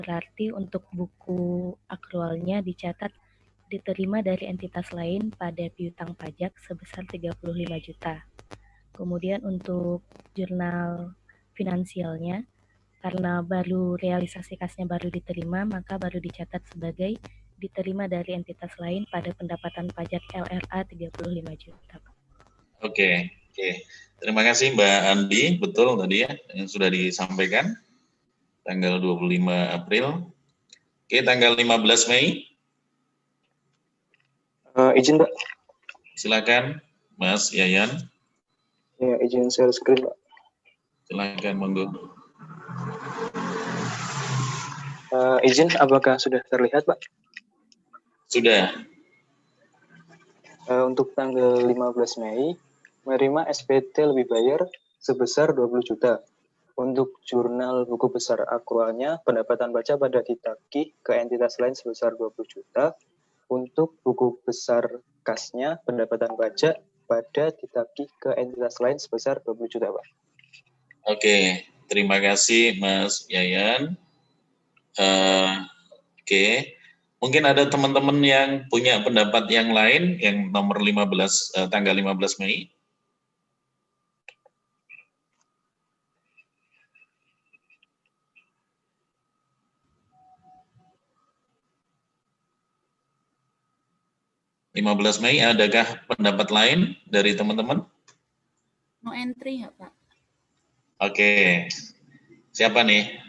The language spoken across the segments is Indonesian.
berarti untuk buku akrualnya dicatat diterima dari entitas lain pada piutang pajak sebesar 35 juta. Kemudian untuk jurnal finansialnya, karena baru realisasi kasnya baru diterima, maka baru dicatat sebagai diterima dari entitas lain pada pendapatan pajak LRA 35 juta. Oke. Terima kasih Mbak Andi, betul tadi ya yang sudah disampaikan tanggal 25 April. Oke, tanggal 15 Mei. Izin Pak. Silakan Mas Yayan. Ya, izin share screen Pak. Silakan monggo. Izin, apakah sudah terlihat Pak? Sudah. Untuk tanggal 15 Mei, menerima SPT lebih bayar sebesar 20 juta. Untuk jurnal buku besar akrualnya, pendapatan pajak pada ditagih ke entitas lain sebesar 20 juta. Untuk buku besar kasnya, pendapatan pajak pada ditagih ke entitas lain sebesar 20 juta, Pak. Oke, terima kasih Mas Yayan. Oke. Mungkin ada teman-teman yang punya pendapat yang lain yang nomor 15 tanggal 15 Mei. Mei, adakah pendapat lain dari teman-teman? No entry ya Pak. Oke. Siapa nih?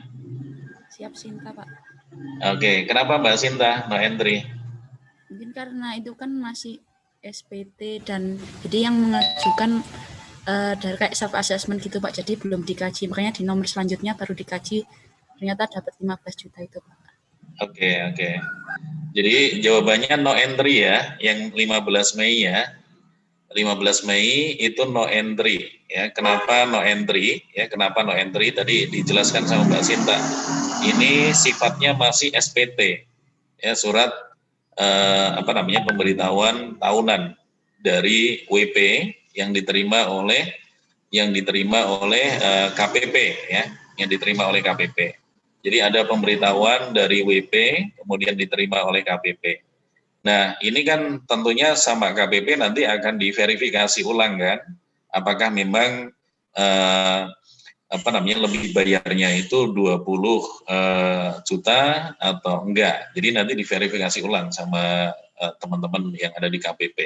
Siap Sinta Pak. Oke, kenapa Mbak Sinta no entry? Mungkin karena itu kan masih SPT dan jadi yang mengajukan dari kayak self assessment gitu Pak, jadi belum dikaji, makanya di nomor selanjutnya baru dikaji, ternyata dapat 15 juta itu Pak. Oke. Jadi jawabannya no entry ya, yang 15 Mei ya. 15 Mei itu no entry ya. Kenapa no entry? Ya, kenapa no entry? Tadi dijelaskan sama Mbak Sinta. Ini sifatnya masih SPT. Ya, surat pemberitahuan tahunan dari WP yang diterima oleh KPP ya, yang diterima oleh KPP. Jadi ada pemberitahuan dari WP kemudian diterima oleh KPP. Nah, ini kan tentunya sama KPP nanti akan diverifikasi ulang kan, apakah memang lebih bayarnya itu 20 juta atau enggak. Jadi nanti diverifikasi ulang sama teman-teman yang ada di KPP.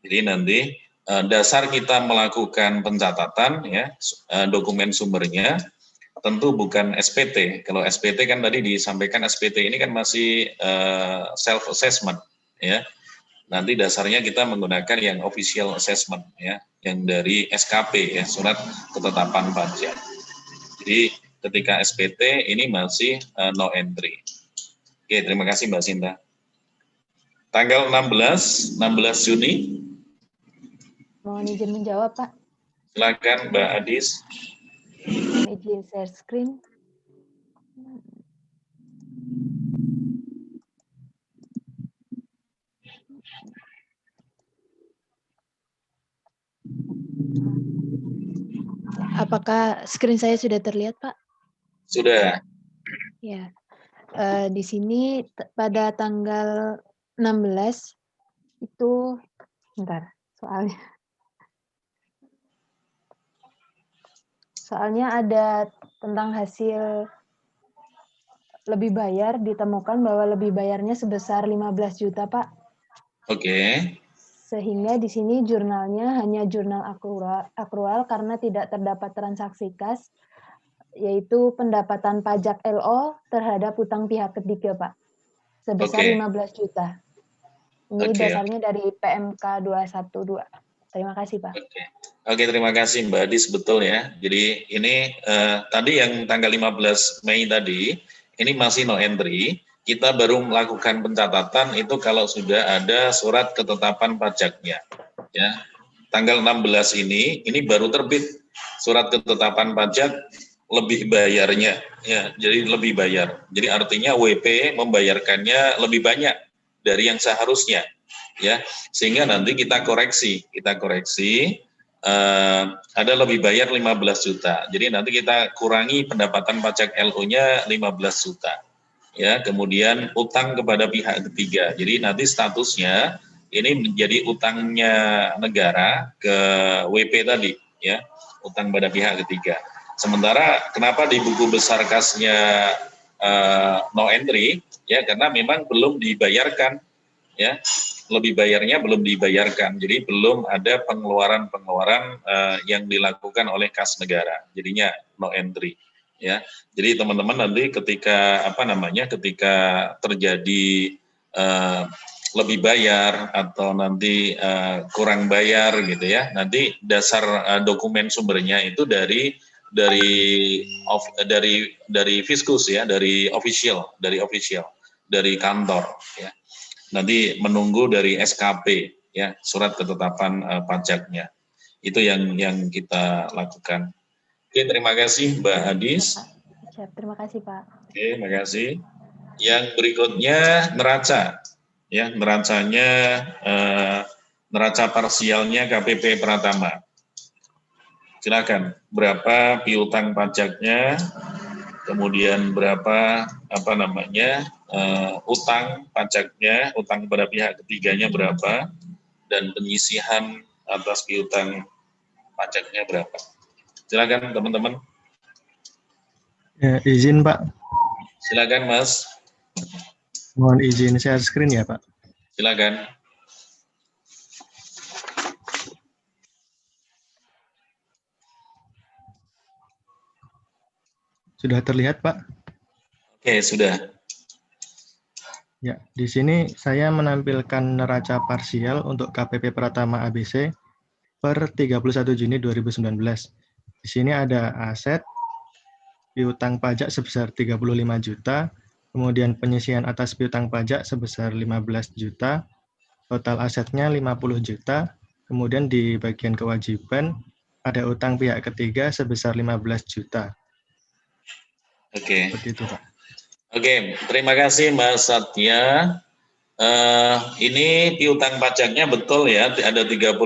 Jadi nanti dasar kita melakukan pencatatan ya, dokumen sumbernya tentu bukan SPT. Kalau SPT kan tadi disampaikan SPT ini kan masih self assessment ya. Nanti dasarnya kita menggunakan yang official assessment ya, yang dari SKP ya, surat ketetapan pajak. Jadi ketika SPT ini masih no entry. Oke, terima kasih Mbak Sinta. Tanggal 16 Juni. Mohon izin menjawab, Pak. Silakan Mbak Adis. Izin share screen. Apakah screen saya sudah terlihat, Pak? Sudah. Ya. Di sini pada tanggal 16 itu, bentar, soalnya ada tentang hasil lebih bayar, ditemukan bahwa lebih bayarnya sebesar 15 juta, Pak. Oke. Sehingga di sini jurnalnya hanya jurnal akrual karena tidak terdapat transaksi kas, yaitu pendapatan pajak LO terhadap utang pihak ketiga, Pak. Sebesar 15 juta. Ini dasarnya dari PMK 212. Terima kasih, Pak. Oke, terima kasih Mbak Adis, betul ya. Jadi ini tadi yang tanggal 15 Mei tadi, ini masih no entry. Kita baru melakukan pencatatan itu kalau sudah ada surat ketetapan pajaknya. Ya, tanggal 16 ini baru terbit surat ketetapan pajak lebih bayarnya. Ya, jadi lebih bayar. Jadi artinya WP membayarkannya lebih banyak dari yang seharusnya. Ya, sehingga nanti kita koreksi ada lebih bayar 15 juta. Jadi nanti kita kurangi pendapatan pajak LO-nya 15 juta. ya, kemudian utang kepada pihak ketiga. Jadi nanti statusnya ini menjadi utangnya negara ke WP tadi, ya, utang pada pihak ketiga. Sementara kenapa di buku besar kasnya no entry, ya, karena memang belum dibayarkan, ya, lebih bayarnya belum dibayarkan, jadi belum ada pengeluaran yang dilakukan oleh kas negara, jadinya no entry, ya. Jadi teman-teman nanti ketika ketika terjadi lebih bayar atau nanti kurang bayar gitu ya, nanti dasar dokumen sumbernya itu dari Fiskus, ya, dari official dari kantor, ya. Nanti menunggu dari SKP, ya, surat ketetapan pajaknya. Itu yang kita lakukan. Oke, terima kasih Mbak Hadis. Siap, terima kasih Pak. Oke, terima kasih. Yang berikutnya neraca, ya, neracanya neraca parsialnya KPP Pratama. Silakan, berapa piutang pajaknya, kemudian berapa utang pajaknya, utang kepada pihak ketiganya berapa, dan penyisihan atas piutang pajaknya berapa. Silakan teman-teman. Ya, izin Pak. Silakan Mas. Mohon izin share screen ya Pak. Silakan. Sudah terlihat Pak? Oke, sudah. Ya, di sini saya menampilkan neraca parsial untuk KPP Pratama ABC per 31 Juni 2019. Di sini ada aset, piutang pajak sebesar 35 juta, kemudian penyisihan atas piutang pajak sebesar 15 juta, total asetnya 50 juta, kemudian di bagian kewajiban ada utang pihak ketiga sebesar 15 juta. Oke. Seperti itu Pak. Oke, terima kasih Mas Satya. Ini piutang pajaknya betul ya, ada 35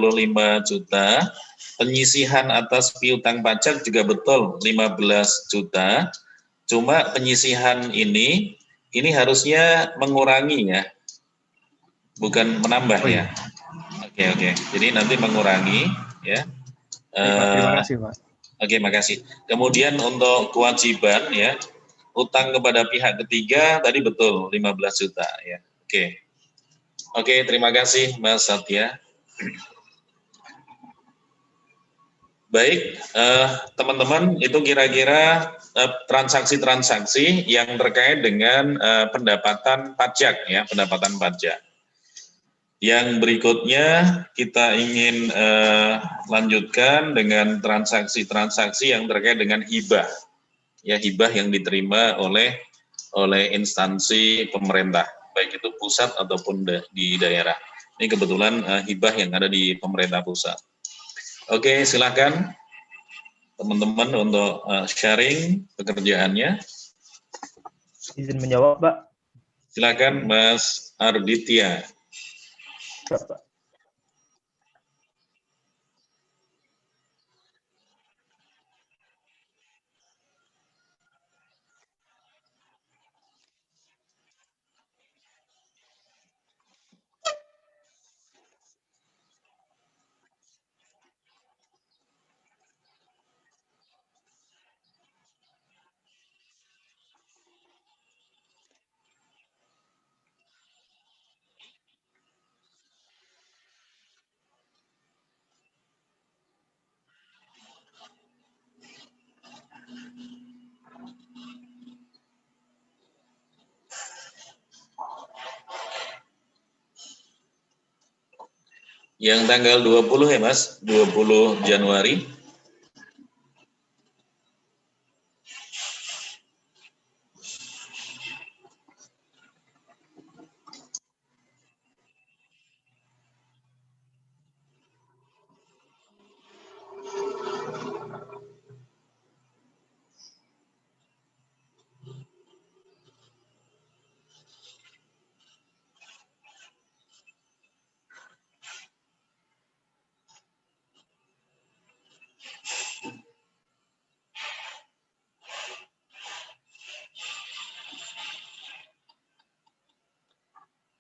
juta. Penyisihan atas piutang pajak juga betul, 15 juta. Cuma penyisihan ini harusnya mengurangi ya, bukan menambah ya. Oke. Jadi nanti mengurangi ya. Pak, terima kasih Pak. Oke, makasih. Kemudian untuk kewajiban ya, utang kepada pihak ketiga tadi betul 15 juta ya. Oke, terima kasih Mas Satya. Baik, teman-teman, itu kira-kira transaksi-transaksi yang terkait dengan pendapatan pajak ya, pendapatan pajak. Yang berikutnya kita ingin lanjutkan dengan transaksi-transaksi yang terkait dengan hibah. Ya, hibah yang diterima oleh instansi pemerintah, baik itu pusat ataupun di daerah. Ini kebetulan hibah yang ada di pemerintah pusat. Oke, silakan teman-teman untuk sharing pekerjaannya. Izin menjawab, Pak. Silakan Mas Arditya. Pak. Yang tanggal 20 ya Mas, 20 Januari.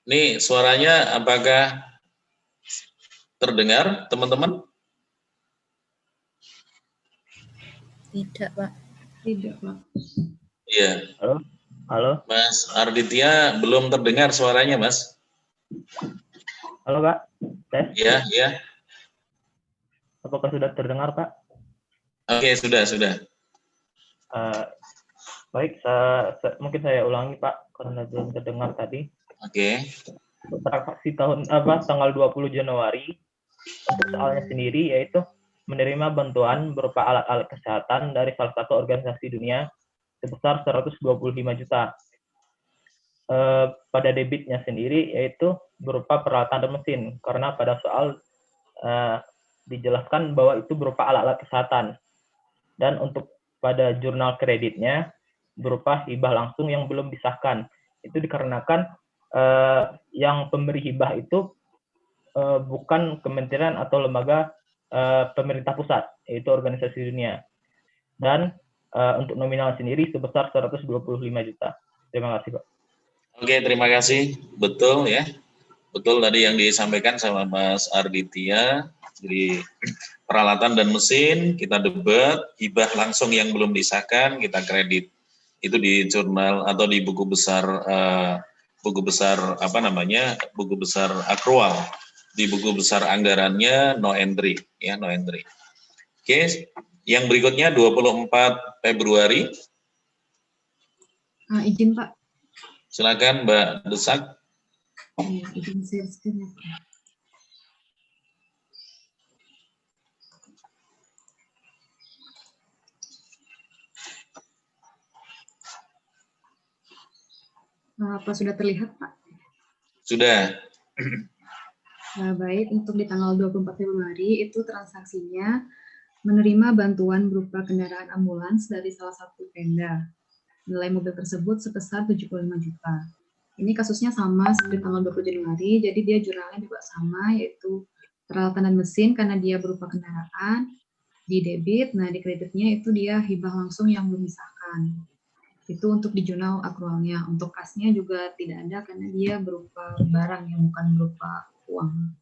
Nih suaranya apakah terdengar teman-teman? Tidak, Pak. Tidak, Pak. Iya. Halo? Halo? Mas Arditya belum terdengar suaranya, Mas. Halo, Pak? Tes? Iya, iya. Apakah sudah terdengar, Pak? Oke, sudah. Baik, mungkin saya ulangi, Pak, karena belum terdengar tadi. Oke. Transaksi tanggal 20 Januari, untuk soalnya sendiri yaitu menerima bantuan berupa alat-alat kesehatan dari salah satu organisasi dunia sebesar 125 juta. Pada debitnya sendiri yaitu berupa peralatan dan mesin, karena pada soal dijelaskan bahwa itu berupa alat-alat kesehatan. Dan untuk pada jurnal kreditnya berupa hibah langsung yang belum disahkan. Itu dikarenakan yang pemberi hibah itu bukan kementerian atau lembaga pemerintah pusat, yaitu organisasi dunia. Dan untuk nominal sendiri sebesar 125 juta. Terima kasih, Pak. Oke, terima kasih. Betul ya. Betul tadi yang disampaikan sama Mas Arditya. Jadi peralatan dan mesin kita debat, hibah langsung yang belum disahkan kita kredit. Itu di jurnal atau di buku besar buku besar akrual. Di buku besar anggarannya no entry ya, no entry. Oke, yang berikutnya 24 Februari. Izin, Pak. Silakan Mbak Desak. Ya, izin share screen ya, Pak. Apa sudah terlihat, Pak? Sudah. Baik, untuk di tanggal 24 Februari itu transaksinya menerima bantuan berupa kendaraan ambulans dari salah satu Pemda. Nilai mobil tersebut sebesar 75 juta. Ini kasusnya sama seperti tanggal 20 Januari, jadi dia jurnalnya juga sama, yaitu peralatan dan mesin karena dia berupa kendaraan, di debit, nah di kreditnya itu dia hibah langsung yang belum disahkan. Itu untuk di jurnal akrualnya. Untuk kasnya juga tidak ada karena dia berupa barang yang bukan berupa uang.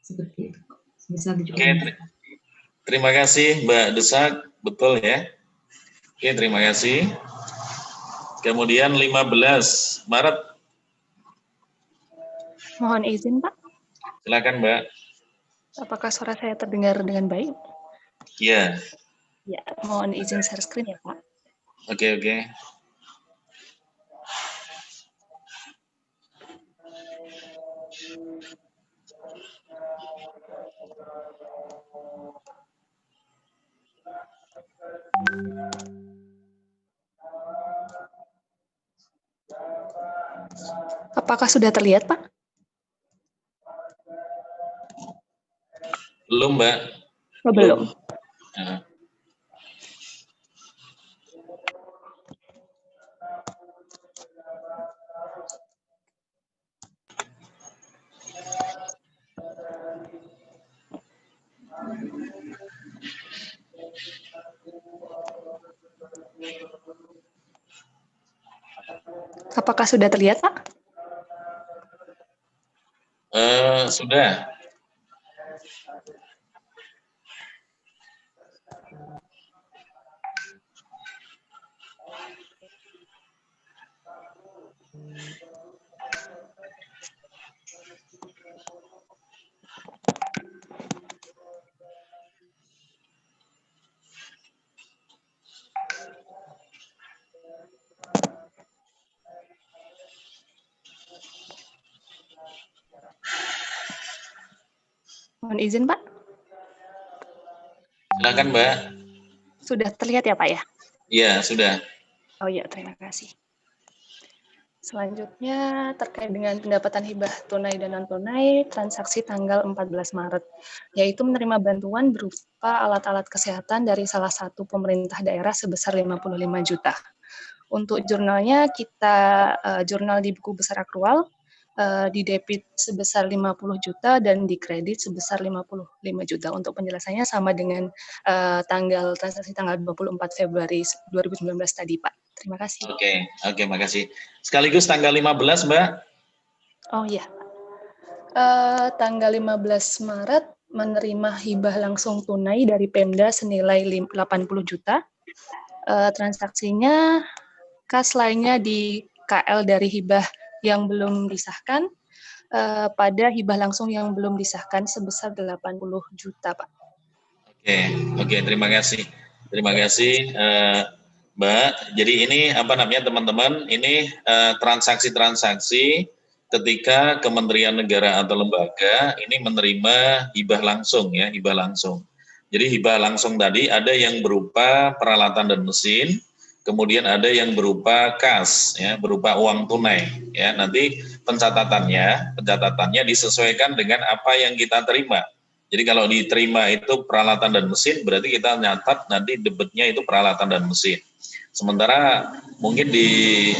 Seperti itu, Pak. Bisa Oke, terima kasih Mbak Desak, betul ya. Oke, terima kasih. Kemudian 15 Maret. Mohon izin, Pak. Silakan Mbak. Apakah suara saya terdengar dengan baik? Iya. Ya, mohon izin share screen ya, Pak. Oke. Apakah sudah terlihat, Pak? Belum, Mbak. Oh, belum. Nah. Apakah sudah terlihat, Pak? Sudah. Mohon izin, Pak. Silakan, Mbak. Sudah terlihat ya, Pak ya? Iya, sudah. Oh iya, terima kasih. Selanjutnya terkait dengan pendapatan hibah tunai dan non-tunai transaksi tanggal 14 Maret, yaitu menerima bantuan berupa alat-alat kesehatan dari salah satu pemerintah daerah sebesar 55 juta. Untuk jurnalnya kita jurnal di buku besar akrual, di debit sebesar 50 juta dan di kredit sebesar 55 juta. Untuk penjelasannya sama dengan transaksi tanggal 24 Februari 2019 tadi, Pak. Terima kasih. Oke, makasih. Sekaligus tanggal 15, Mbak. Oh iya, tanggal 15 Maret menerima hibah langsung tunai dari Pemda senilai 80 juta. Transaksinya kas lainnya di KL dari hibah yang belum disahkan pada hibah langsung yang belum disahkan sebesar 80 juta, Pak. Oke, terima kasih. Terima kasih, Mbak. Jadi ini apa namanya teman-teman? Ini transaksi-transaksi ketika Kementerian Negara atau lembaga ini menerima hibah langsung ya, hibah langsung. Jadi hibah langsung tadi ada yang berupa peralatan dan mesin, kemudian ada yang berupa kas ya, berupa uang tunai ya. Nanti pencatatannya disesuaikan dengan apa yang kita terima. Jadi kalau diterima itu peralatan dan mesin, berarti kita nyatat nanti debitnya itu peralatan dan mesin. Sementara mungkin di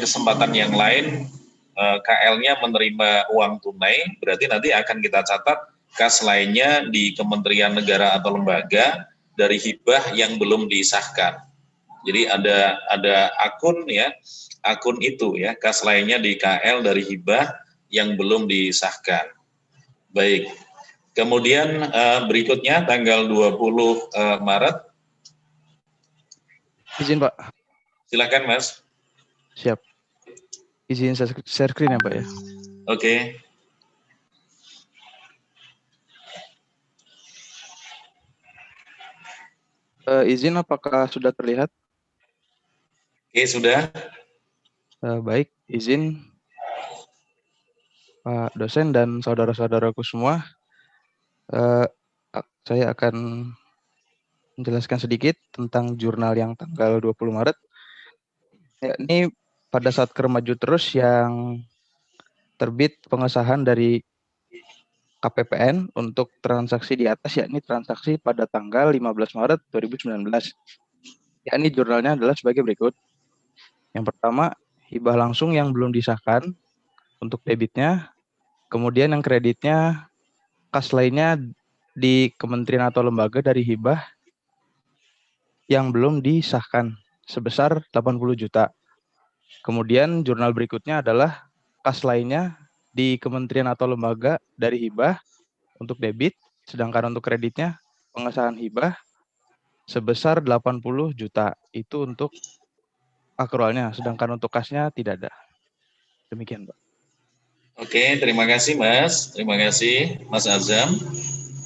kesempatan yang lain KL-nya menerima uang tunai, berarti nanti akan kita catat kas lainnya di Kementerian Negara atau lembaga dari hibah yang belum disahkan. Jadi ada akun ya, akun itu ya, kas lainnya di KL dari hibah yang belum disahkan. Baik. Kemudian berikutnya tanggal 20 Maret. Izin Pak. Silakan Mas. Siap. Izin share screen ya Pak ya. Oke. Izin apakah sudah terlihat? Oke, sudah. Baik, izin Pak dosen dan saudara-saudaraku semua. Saya akan menjelaskan sedikit tentang jurnal yang tanggal 20 Maret. Ya, ini pada saat Kermaju Terus yang terbit pengesahan dari KPPN untuk transaksi di atas, yakni transaksi pada tanggal 15 Maret 2019. Yakni jurnalnya adalah sebagai berikut. Yang pertama, hibah langsung yang belum disahkan untuk debitnya. Kemudian yang kreditnya, kas lainnya di kementerian atau lembaga dari hibah yang belum disahkan sebesar 80 juta. Kemudian jurnal berikutnya adalah kas lainnya di kementerian atau lembaga dari hibah untuk debit, sedangkan untuk kreditnya pengesahan hibah sebesar 80 juta. Itu untuk akrualnya, sedangkan untuk kasnya tidak ada. Demikian, Pak. Oke, terima kasih Mas. Terima kasih Mas Azam.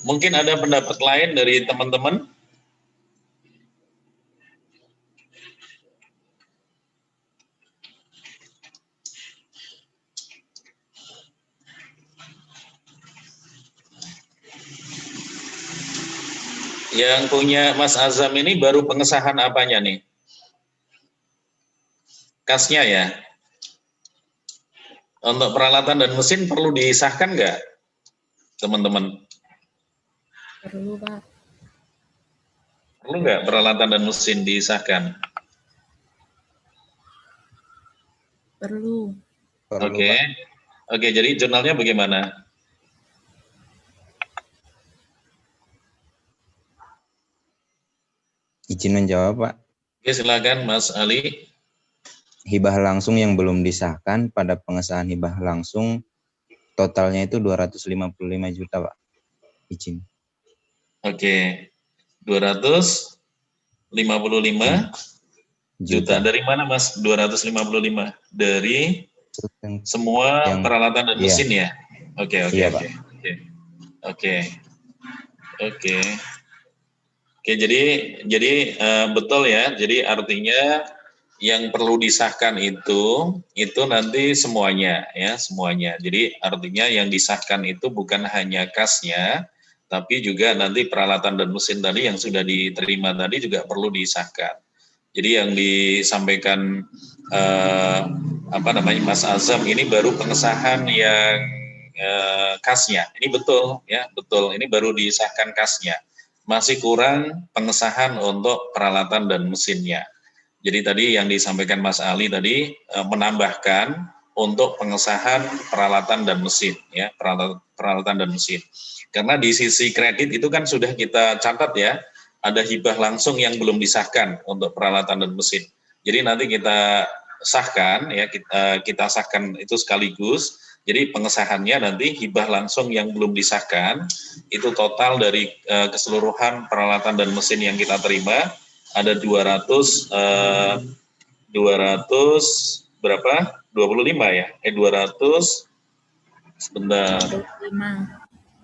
Mungkin ada pendapat lain dari teman-teman? Yang punya Mas Azam ini baru pengesahan apanya nih? Kasnya ya? Untuk peralatan dan mesin perlu disahkan nggak, teman-teman? Perlu, Pak. Perlu nggak peralatan dan mesin disahkan? Perlu. Oke, jadi jurnalnya bagaimana? Izin menjawab, Pak. Oke, silakan Mas Ali. Hibah langsung yang belum disahkan pada pengesahan hibah langsung totalnya itu 255 juta, Pak. Izin. Oke. 255 juta. Dari mana Mas 255? Dari semua peralatan dan mesin ya? Oke. Oke, jadi betul ya. Jadi artinya yang perlu disahkan itu nanti semuanya ya, semuanya. Jadi artinya yang disahkan itu bukan hanya kasnya, tapi juga nanti peralatan dan mesin tadi yang sudah diterima tadi juga perlu disahkan. Jadi yang disampaikan Mas Azam ini baru pengesahan yang kasnya. Ini betul ya, betul. Ini baru disahkan kasnya. Masih kurang pengesahan untuk peralatan dan mesinnya. Jadi tadi yang disampaikan Mas Ali tadi menambahkan untuk pengesahan peralatan dan mesin ya, peralatan dan mesin. Karena di sisi kredit itu kan sudah kita catat ya, ada hibah langsung yang belum disahkan untuk peralatan dan mesin. Jadi nanti kita sahkan ya, kita sahkan itu sekaligus. Jadi pengesahannya nanti hibah langsung yang belum disahkan itu total dari keseluruhan peralatan dan mesin yang kita terima ada 200 berapa? 25 ya. 200 sebentar.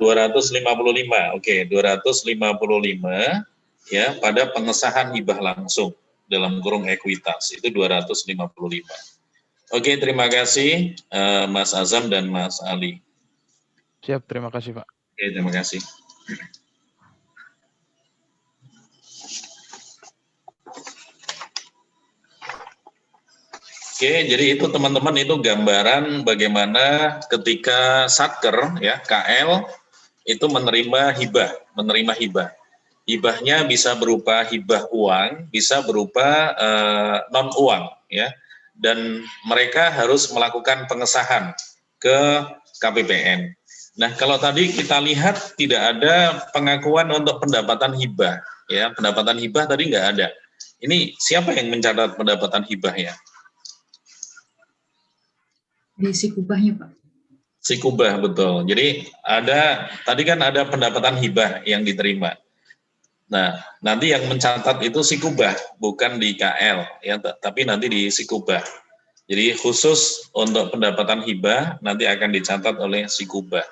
255. Oke, 255 ya pada pengesahan hibah langsung dalam kurung ekuitas itu 255. Oke, terima kasih Mas Azam dan Mas Ali. Siap, terima kasih Pak. Oke, terima kasih. Oke, jadi itu teman-teman itu gambaran bagaimana ketika Satker ya KL itu menerima hibah. Hibahnya bisa berupa hibah uang, bisa berupa non uang ya. Dan mereka harus melakukan pengesahan ke KPPN. Nah, kalau tadi kita lihat tidak ada pengakuan untuk pendapatan hibah, ya pendapatan hibah tadi nggak ada. Ini siapa yang mencatat pendapatan hibah ya? Di Sikubahnya, Pak. Sikubah, betul. Jadi tadi kan ada pendapatan hibah yang diterima. Nah, nanti yang mencatat itu Sikubah, bukan di KL, ya, tapi nanti di Sikubah. Jadi khusus untuk pendapatan hibah nanti akan dicatat oleh Sikubah.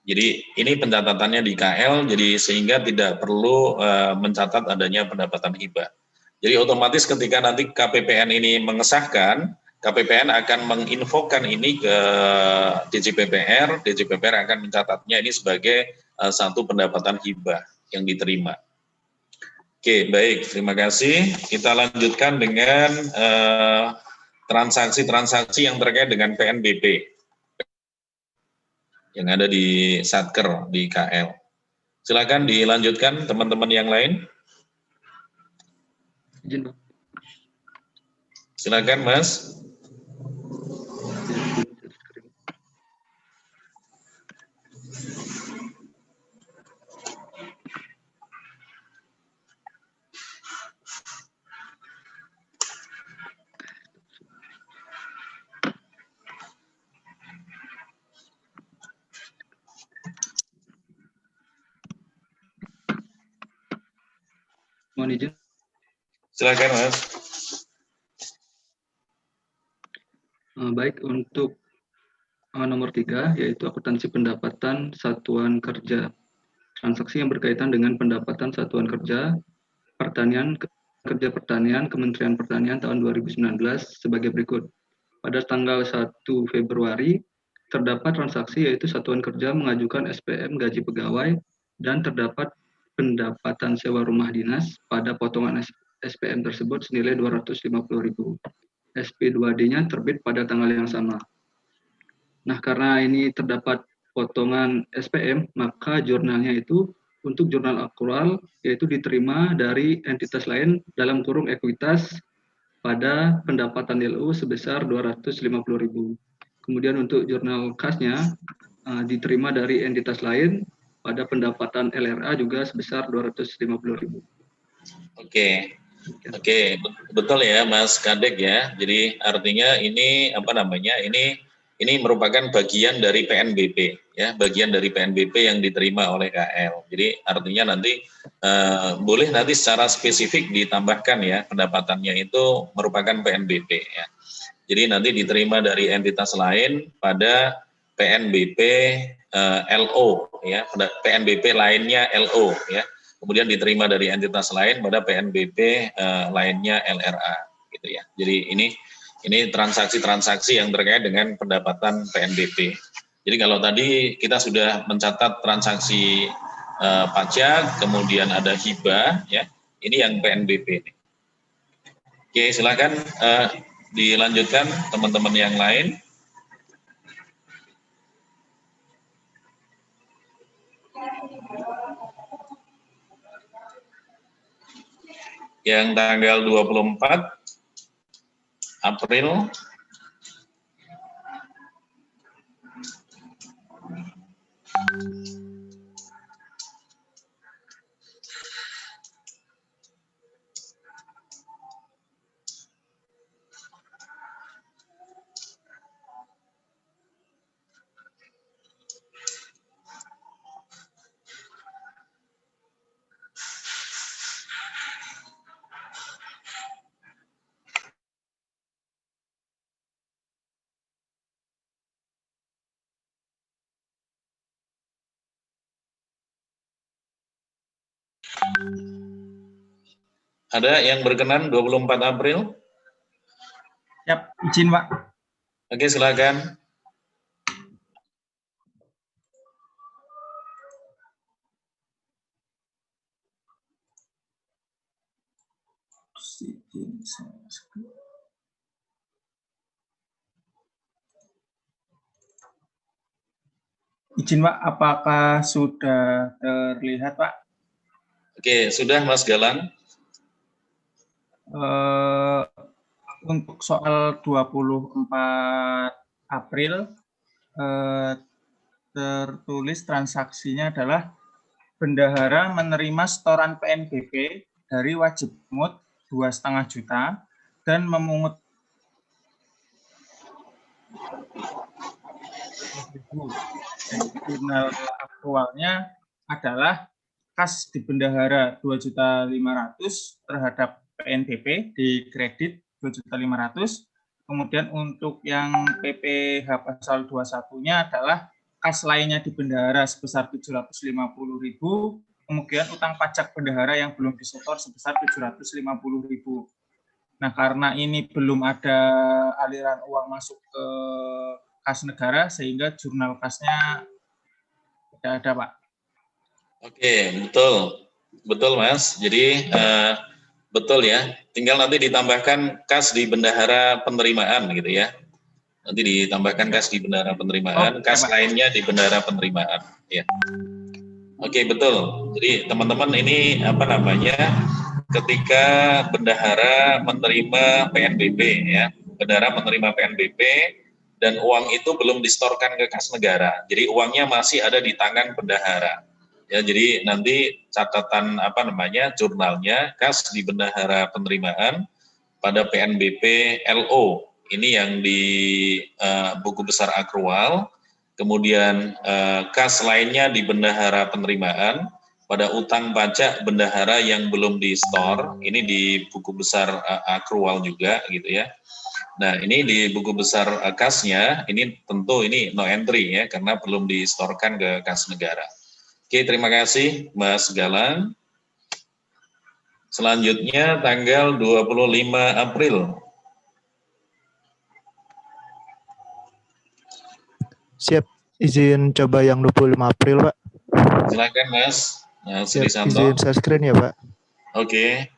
Jadi ini pencatatannya di KL, jadi sehingga tidak perlu mencatat adanya pendapatan hibah. Jadi otomatis ketika nanti KPPN ini mengesahkan, KPPN akan menginfokan ini ke DJPPR akan mencatatnya ini sebagai satu pendapatan hibah yang diterima. Oke, baik, terima kasih. Kita lanjutkan dengan transaksi-transaksi yang terkait dengan PNBP yang ada di Satker di KL. Silakan dilanjutkan teman-teman yang lain. Silakan Mas. Mohon izin. Silakan Mas. Baik, untuk nomor 3 yaitu akuntansi pendapatan satuan kerja. Transaksi yang berkaitan dengan pendapatan satuan kerja pertanian Kementerian Pertanian tahun 2019 sebagai berikut. Pada tanggal 1 Februari terdapat transaksi yaitu satuan kerja mengajukan SPM gaji pegawai dan terdapat pendapatan sewa rumah dinas pada potongan SPM tersebut senilai 250.000. SP2D-nya terbit pada tanggal yang sama. Nah, karena ini terdapat potongan SPM, maka jurnalnya itu untuk jurnal akrual yaitu diterima dari entitas lain dalam kurung ekuitas pada pendapatan LU sebesar 250.000. Kemudian untuk jurnal kasnya diterima dari entitas lain pada pendapatan LRA juga sebesar 250.000. Oke, betul ya Mas Kadek ya. Jadi artinya ini ini merupakan bagian dari PNBP ya, bagian dari PNBP yang diterima oleh KL. Jadi artinya nanti boleh nanti secara spesifik ditambahkan ya pendapatannya itu merupakan PNBP ya. Jadi nanti diterima dari entitas lain pada PNBP LO ya, pada PNBP lainnya LO ya. Kemudian diterima dari entitas lain pada PNBP lainnya LRA gitu ya. Jadi ini transaksi-transaksi yang terkait dengan pendapatan PNBP. Jadi kalau tadi kita sudah mencatat transaksi pajak, kemudian ada hibah ya. Ini yang PNBP. Oke, silakan dilanjutkan teman-teman yang lain. Yang tanggal 24 April Ada yang berkenan 24 April? Siap, izin Pak. Oke, silakan. Izin Pak, apakah sudah terlihat Pak? Oke, sudah Mas Galang. Untuk soal 24 April tertulis transaksinya adalah bendahara menerima setoran PNBP dari wajib pungut 2,5 juta dan memungut jurnal aktualnya adalah kas di bendahara 2.500.000 terhadap PNBP di kredit 2.500.000. Kemudian untuk yang PPh pasal 21-nya adalah kas lainnya di bendahara sebesar 750.000. Kemudian utang pajak bendahara yang belum disetor sebesar 750.000. Nah, karena ini belum ada aliran uang masuk ke kas negara, sehingga jurnal kasnya tidak ada, Pak. Oke, betul Mas. Jadi betul ya. Tinggal nanti ditambahkan kas di bendahara penerimaan gitu ya. Nanti ditambahkan kas di bendahara penerimaan, kas lainnya di bendahara penerimaan. Ya. Oke, betul. Jadi teman-teman ini apa namanya? Ketika bendahara menerima PNBP ya, bendahara menerima PNBP dan uang itu belum distorkan ke kas negara. Jadi uangnya masih ada di tangan bendahara. Ya, jadi nanti catatan apa namanya jurnalnya kas di bendahara penerimaan pada PNBP LO ini yang di buku besar akrual, kemudian kas lainnya di bendahara penerimaan pada utang pajak bendahara yang belum di store ini di buku besar akrual juga gitu ya. Nah ini di buku besar kasnya ini tentu ini no entry ya karena belum distorkan ke kas negara. Oke, terima kasih Mas Galang. Selanjutnya tanggal 25 April. Siap, izin coba yang 25 April, Pak. Silakan Mas. Nah, Siap, Santo. izin share screen ya, Pak. Oke.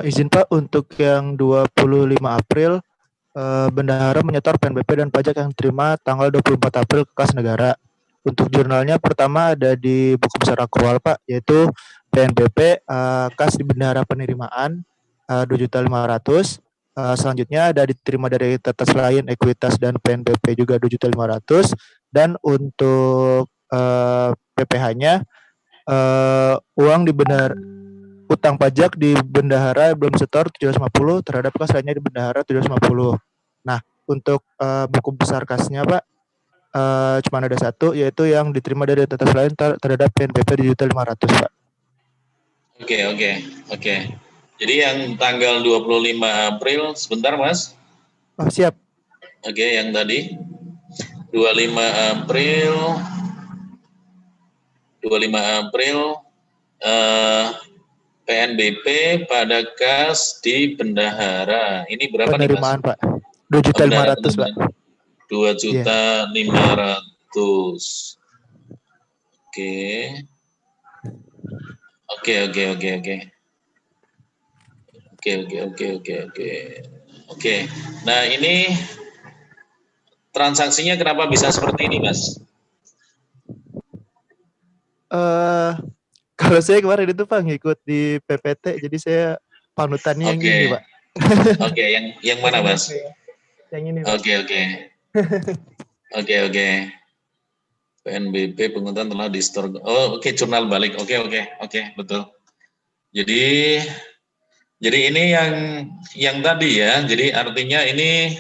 Izin Pak, untuk yang 25 April, bendahara menyetor PNBP dan pajak yang diterima tanggal 24 April ke kas negara. Untuk jurnalnya pertama ada di buku besar akrual Pak, yaitu PNBP kas di bendahara penerimaan 2.500.000. Selanjutnya ada diterima dari tetes lain, ekuitas dan PNBP juga 2.500.000. Dan untuk PPh-nya uang di bendahara utang pajak di bendahara belum setor 750 terhadap kas lainnya di bendahara 750. Nah, untuk buku besar kasnya Pak, cuma ada satu, yaitu yang diterima dari tetes lain terhadap PNBP di 1.500.000 Pak. Oke. Jadi yang tanggal 25 April, sebentar Mas. Oh, siap. Oke, yang tadi 25 April PNBP pada kas di bendahara. Ini berapa penerimaan, nih Mas? Pak. 2.500.000 Pak. 2.500.000. Oke. Nah, ini transaksinya kenapa bisa seperti ini, Mas? Kalau saya kemarin itu Pak ngikut di PPT, jadi saya panutannya yang ini Pak. Oke, yang mana Mas? Yang ini Pak. Oke. PNBP penghutang telah di store. Oke, jurnal balik. Oke, betul. Jadi ini yang tadi ya. Jadi artinya ini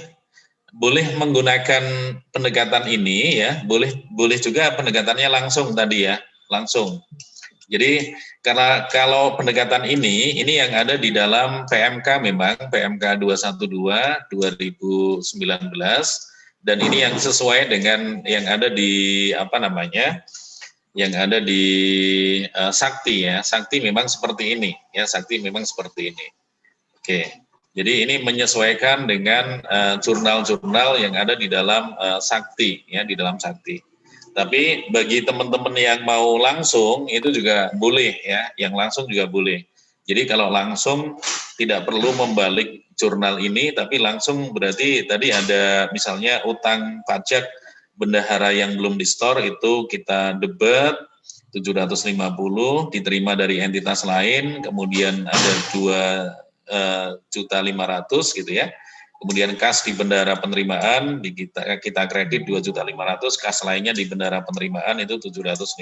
boleh menggunakan pendekatan ini ya. Boleh juga pendekatannya langsung tadi ya, langsung. Jadi karena kalau pendekatan ini yang ada di dalam PMK memang PMK 212 2019 dan ini yang sesuai dengan yang ada di apa namanya? Yang ada di Sakti ya. Sakti memang seperti ini ya, Sakti memang seperti ini. Oke. Jadi ini menyesuaikan dengan jurnal-jurnal yang ada di dalam Sakti ya, di dalam Sakti. Tapi bagi teman-teman yang mau langsung itu juga boleh ya, yang langsung juga boleh. Jadi kalau langsung tidak perlu membalik jurnal ini, tapi langsung berarti tadi ada misalnya utang pajak bendahara yang belum di-store itu kita debit 750 diterima dari entitas lain, kemudian ada 2.500.000 gitu ya. Kemudian kas di bendahara penerimaan kita kredit 2.500.000, kas lainnya di bendahara penerimaan itu 750.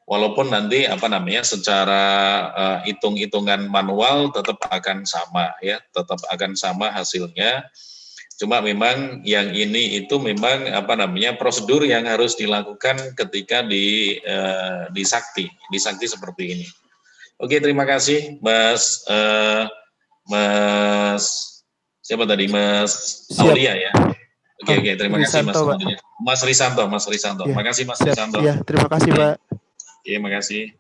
Walaupun nanti apa namanya secara hitung-hitungan manual tetap akan sama ya, tetap akan sama hasilnya. Cuma memang yang ini itu memang apa namanya prosedur yang harus dilakukan ketika di Sakti seperti ini. Oke, terima kasih Mas siapa tadi Mas Aulia ya. Oke, terima kasih Mas Aulia. Mas Risanto. Ya, makasih Mas Risanto. Iya, terima kasih Pak. Oke, makasih.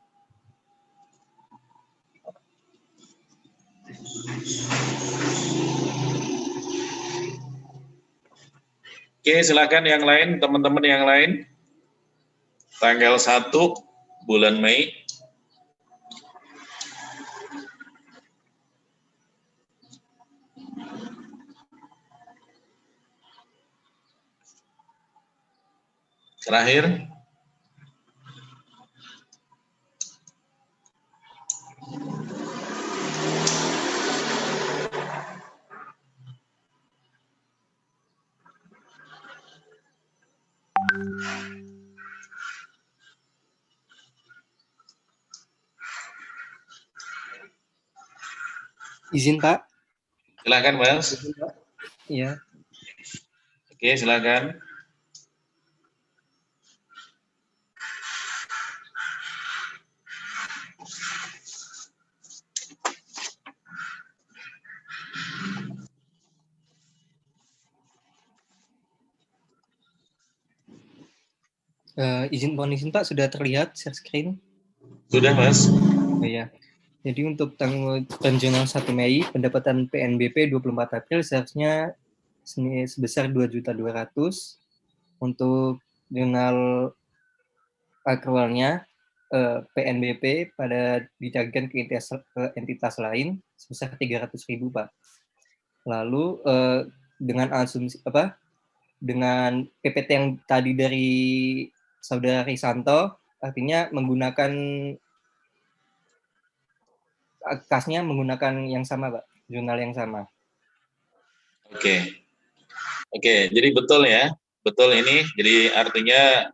Oke, silakan yang lain, teman-teman yang lain. Tanggal 1 bulan Mei. Terakhir. Izin Pak. Silakan Mas. Iya. Oke, silakan. Izin Pak, sudah terlihat share screen? Sudah Mas. Oh ya. Jadi untuk tanggal jurnal 1 Mei, pendapatan PNBP 24 April seharusnya sebesar 2.200.000. Untuk jurnal akrualnya PNBP pada ditagihkan ke entitas lain sebesar 300.000 Pak. Lalu dengan asumsi dengan PPT yang tadi dari Saudara Risanto, artinya menggunakan kasnya menggunakan yang sama Pak, jurnal yang sama. Oke, jadi betul ya, betul ini. Jadi artinya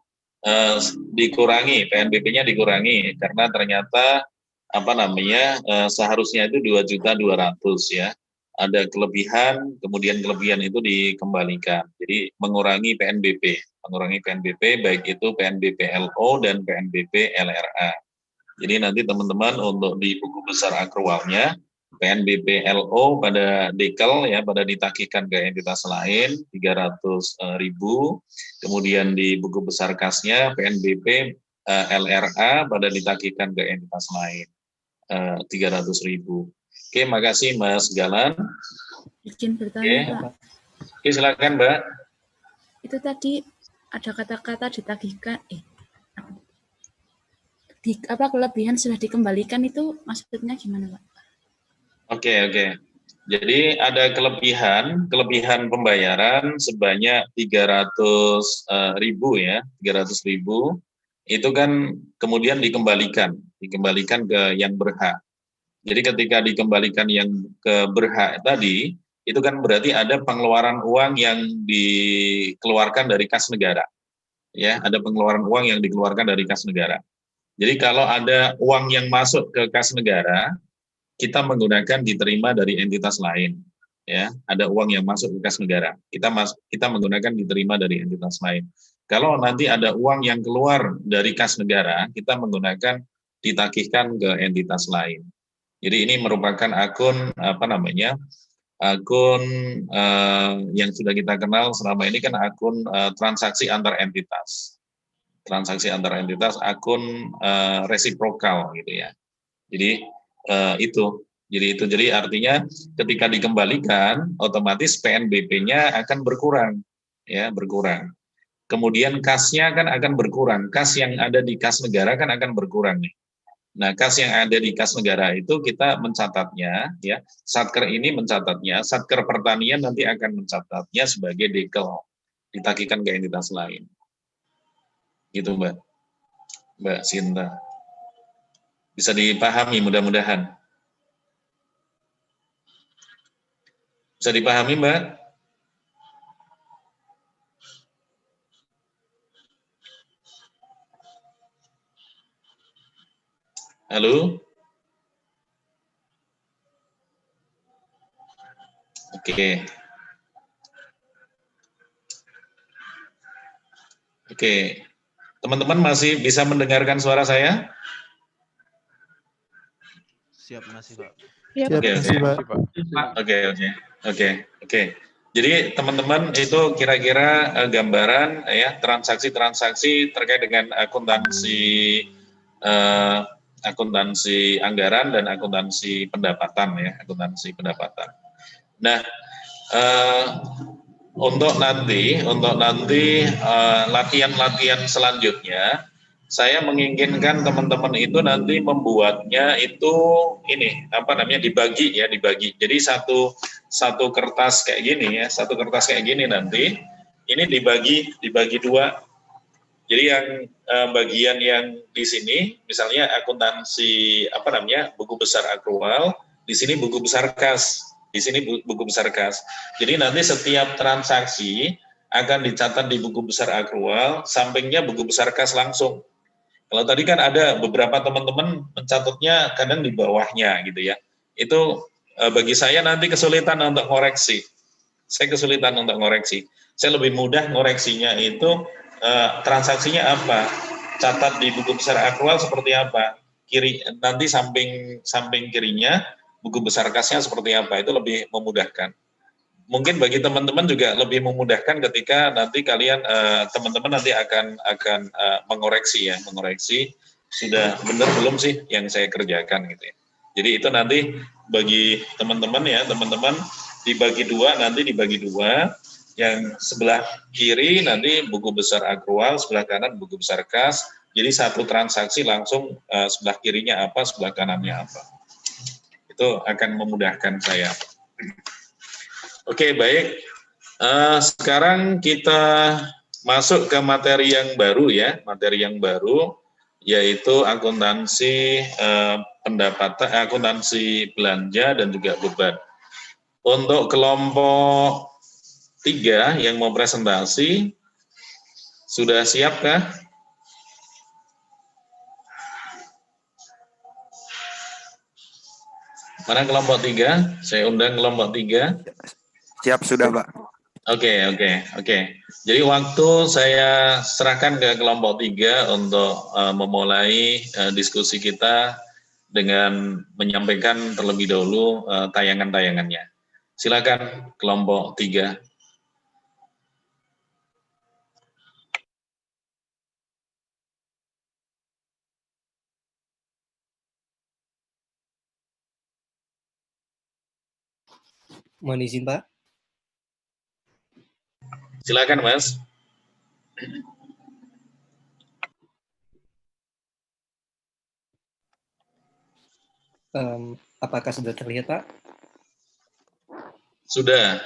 dikurangi, PNBP-nya dikurangi karena ternyata apa namanya seharusnya itu 2.200.000 ya. Ada kelebihan, kemudian kelebihan itu dikembalikan. Jadi mengurangi PNBP baik itu PNBP LO dan PNBP LRA. Jadi nanti teman-teman untuk di buku besar akrualnya PNBP LO pada dekel ya, pada ditagihkan ke entitas lain 300.000. Kemudian di buku besar kasnya PNBP LRA pada ditagihkan ke entitas lain 300.000. Oke, makasih Mas Galan. Izin bertanya Pak. Oke, silakan Mbak. Itu tadi ada kata-kata ditagihkan, kelebihan sudah dikembalikan itu maksudnya gimana Pak? Oke. Jadi ada kelebihan pembayaran sebanyak 300.000 ya, 300.000 itu kan kemudian dikembalikan ke yang berhak. Jadi ketika dikembalikan yang ke berhak tadi, itu kan berarti ada pengeluaran uang yang dikeluarkan dari kas negara. Ya, ada pengeluaran uang yang dikeluarkan dari kas negara. Jadi kalau ada uang yang masuk ke kas negara, kita menggunakan diterima dari entitas lain. Ya, ada uang yang masuk ke kas negara. Kita menggunakan diterima dari entitas lain. Kalau nanti ada uang yang keluar dari kas negara, kita menggunakan ditagihkan ke entitas lain. Jadi ini merupakan akun akun yang sudah kita kenal selama ini kan akun transaksi antar entitas. Transaksi antar entitas, akun resiprokal gitu ya. Jadi Jadi artinya ketika dikembalikan otomatis PNBP-nya akan berkurang, ya berkurang. Kemudian kasnya kan akan berkurang, kas yang ada di kas negara kan akan berkurang nih. Nah, kas yang ada di kas negara itu kita mencatatnya, ya. Satker ini mencatatnya, Satker Pertanian nanti akan mencatatnya sebagai dekel, ditagihkan ke entitas lain. Gitu, Mbak Sinta. Bisa dipahami mudah-mudahan. Bisa dipahami, Mbak? Halo? Oke. Oke. Teman-teman masih bisa mendengarkan suara saya? Siap, masih, Pak. Oke. Jadi teman-teman itu kira-kira gambaran ya transaksi-transaksi terkait dengan akuntansi anggaran dan akuntansi pendapatan ya, akuntansi pendapatan. Nah, untuk nanti latihan-latihan selanjutnya saya menginginkan teman-teman itu nanti membuatnya itu dibagi. Jadi satu kertas kayak gini ya, nanti ini dibagi dua. Jadi yang bagian yang di sini misalnya akuntansi buku besar akrual, di sini buku besar kas. Jadi nanti setiap transaksi akan dicatat di buku besar akrual, sampingnya buku besar kas langsung. Kalau tadi kan ada beberapa teman-teman mencatatnya kadang di bawahnya gitu ya. Itu bagi saya nanti kesulitan untuk ngoreksi. Saya lebih mudah ngoreksinya itu transaksinya apa, catat di buku besar akrual seperti apa, nanti samping kirinya buku besar kasnya seperti apa, itu lebih memudahkan. Mungkin bagi teman-teman juga lebih memudahkan ketika nanti kalian teman-teman nanti akan mengoreksi sudah benar belum sih yang saya kerjakan gitu ya. Jadi itu nanti bagi teman-teman dibagi dua, yang sebelah kiri nanti buku besar akrual, sebelah kanan buku besar kas. Jadi satu transaksi langsung sebelah kirinya apa, sebelah kanannya apa. Itu akan memudahkan saya. Oke, baik. Sekarang kita masuk ke materi yang baru ya, yaitu akuntansi pendapatan, akuntansi belanja dan juga beban. Untuk kelompok 3 yang mau presentasi, sudah siapkah? Mana kelompok 3? Saya undang kelompok 3. Siap, sudah, Pak. Oke. Jadi waktu saya serahkan ke kelompok 3 untuk memulai diskusi kita dengan menyampaikan terlebih dahulu tayangan-tayangannya. Silakan kelompok 3. Mohon izin, Pak. Silakan, Mas. Apakah sudah terlihat, Pak? Sudah.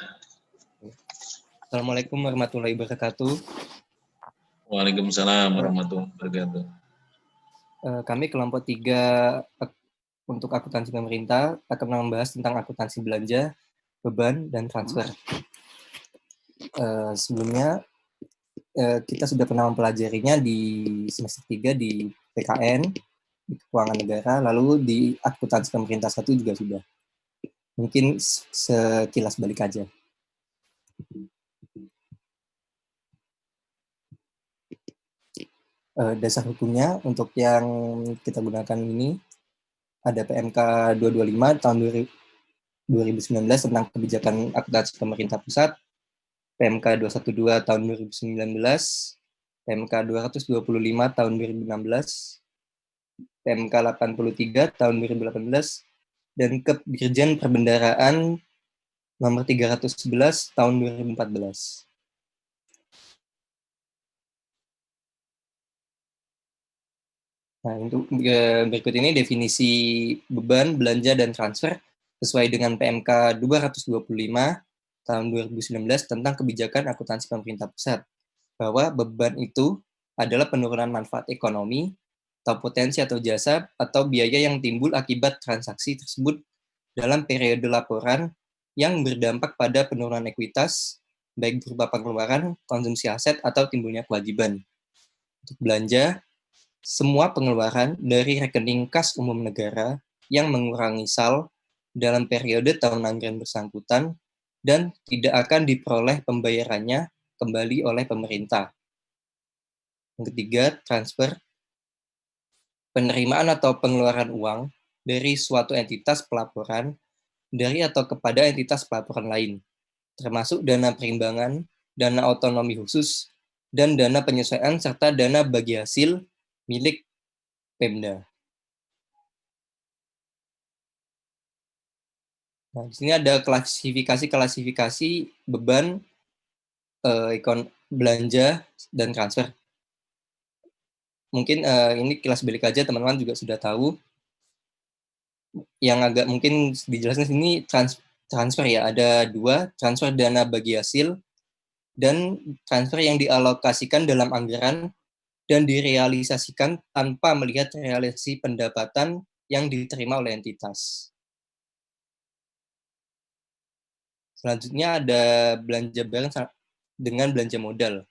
Assalamualaikum warahmatullahi wabarakatuh. Waalaikumsalam warahmatullahi wabarakatuh. Kami kelompok 3 untuk akuntansi pemerintah akan membahas tentang akuntansi belanja, beban, dan transfer. Sebelumnya kita sudah pernah mempelajarinya di semester 3 di PKN, di keuangan negara, lalu di akuntansi pemerintah 1 juga sudah. Mungkin sekilas balik aja. Dasar hukumnya untuk yang kita gunakan ini ada PMK 225 tahun 2019 tentang kebijakan akuntansi pemerintah pusat, PMK 212 tahun 2019, PMK 225 tahun 2016, PMK 83 tahun 2018, dan Kedirjen Perbendaharaan nomor 311 tahun 2014. Nah, untuk berikut ini definisi beban, belanja, dan transfer sesuai dengan PMK 225 tahun 2019 tentang kebijakan akuntansi pemerintah pusat, bahwa beban itu adalah penurunan manfaat ekonomi atau potensi atau jasa atau biaya yang timbul akibat transaksi tersebut dalam periode laporan yang berdampak pada penurunan ekuitas, baik berupa pengeluaran, konsumsi aset, atau timbulnya kewajiban. Untuk belanja, semua pengeluaran dari rekening kas umum negara yang mengurangi SAL dalam periode tahun anggaran bersangkutan dan tidak akan diperoleh pembayarannya kembali oleh pemerintah. Yang ketiga, transfer. Penerimaan atau pengeluaran uang dari suatu entitas pelaporan dari atau kepada entitas pelaporan lain, termasuk dana perimbangan, dana otonomi khusus, dan dana penyesuaian serta dana bagi hasil milik Pemda. Nah, di sini ada klasifikasi beban, belanja, dan transfer. Mungkin ini kilas balik aja, teman-teman juga sudah tahu. Yang agak mungkin dijelaskan sini transfer ya, ada dua, transfer dana bagi hasil, dan transfer yang dialokasikan dalam anggaran dan direalisasikan tanpa melihat realisasi pendapatan yang diterima oleh entitas. Selanjutnya ada belanja barang dengan belanja modal.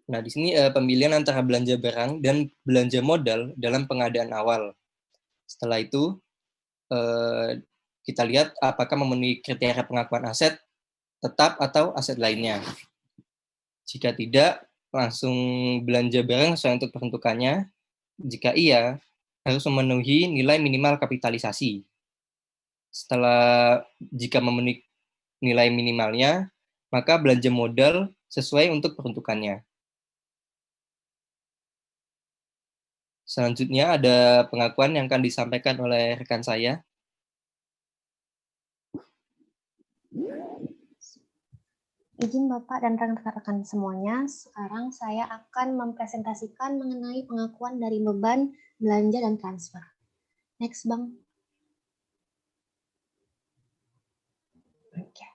Nah, di sini pemilihan antara belanja barang dan belanja modal dalam pengadaan awal. Setelah itu, kita lihat apakah memenuhi kriteria pengakuan aset tetap atau aset lainnya. Jika tidak, langsung belanja barang sesuai untuk peruntukannya. Jika iya, harus memenuhi nilai minimal kapitalisasi. Jika memenuhi nilai minimalnya, maka belanja modal sesuai untuk peruntukannya. Selanjutnya ada pengakuan yang akan disampaikan oleh rekan saya. Izin Bapak dan rekan-rekan semuanya, sekarang saya akan mempresentasikan mengenai pengakuan dari beban, belanja, dan transfer. Next, Bang. Oke.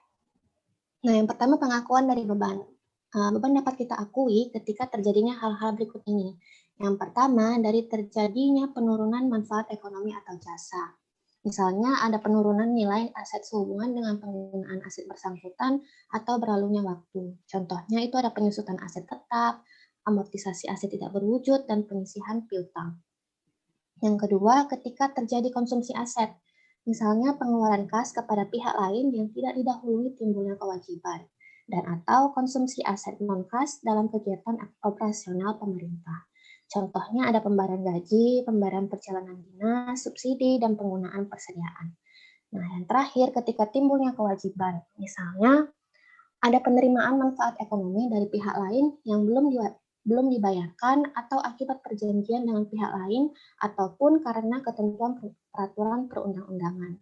Nah, yang pertama pengakuan dari beban. Beban dapat kita akui ketika terjadinya hal-hal berikut ini. Yang pertama, dari terjadinya penurunan manfaat ekonomi atau jasa. Misalnya ada penurunan nilai aset sehubungan dengan penggunaan aset bersangkutan atau berlalunya waktu. Contohnya itu ada penyusutan aset tetap, amortisasi aset tidak berwujud, dan pengisian piutang. Yang kedua, ketika terjadi konsumsi aset. Misalnya pengeluaran kas kepada pihak lain yang tidak didahului timbulnya kewajiban. Dan atau konsumsi aset non-kas dalam kegiatan operasional pemerintah. Contohnya ada pembayaran gaji, pembayaran perjalanan dinas, subsidi, dan penggunaan persediaan. Nah, yang terakhir ketika timbulnya kewajiban, misalnya ada penerimaan manfaat ekonomi dari pihak lain yang belum dibayarkan atau akibat perjanjian dengan pihak lain ataupun karena ketentuan peraturan perundang-undangan.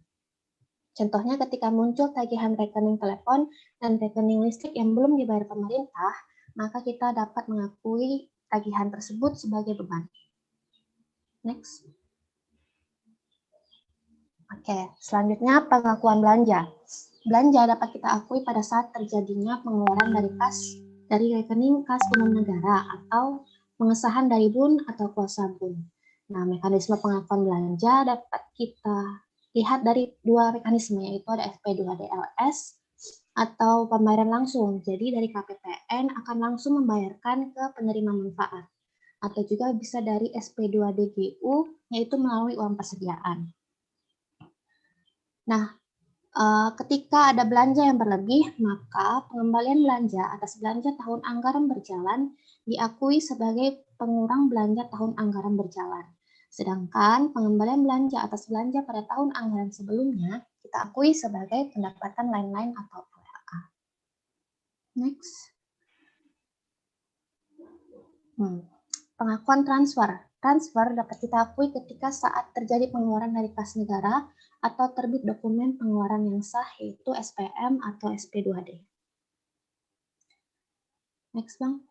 Contohnya ketika muncul tagihan rekening telepon dan rekening listrik yang belum dibayar pemerintah, maka kita dapat mengakui tagihan tersebut sebagai beban. Next. Oke, selanjutnya pengakuan belanja. Belanja dapat kita akui pada saat terjadinya pengeluaran dari rekening kas umum negara atau pengesahan dari BUN atau kuasa BUN. Nah, mekanisme pengakuan belanja dapat kita lihat dari dua mekanisme, yaitu ada FP2DLS atau pembayaran langsung. Jadi dari KPPN akan langsung membayarkan ke penerima manfaat. Atau juga bisa dari SP2DGU, yaitu melalui uang persediaan. Nah, Ketika ada belanja yang berlebih, maka pengembalian belanja atas belanja tahun anggaran berjalan diakui sebagai pengurang belanja tahun anggaran berjalan. Sedangkan pengembalian belanja atas belanja pada tahun anggaran sebelumnya kita akui sebagai pendapatan lain-lain atau PLA. Next. Pengakuan transfer. Transfer dapat kita akui ketika saat terjadi pengeluaran dari kas negara atau terbit dokumen pengeluaran yang sah, yaitu SPM atau SP2D. Next, Bang.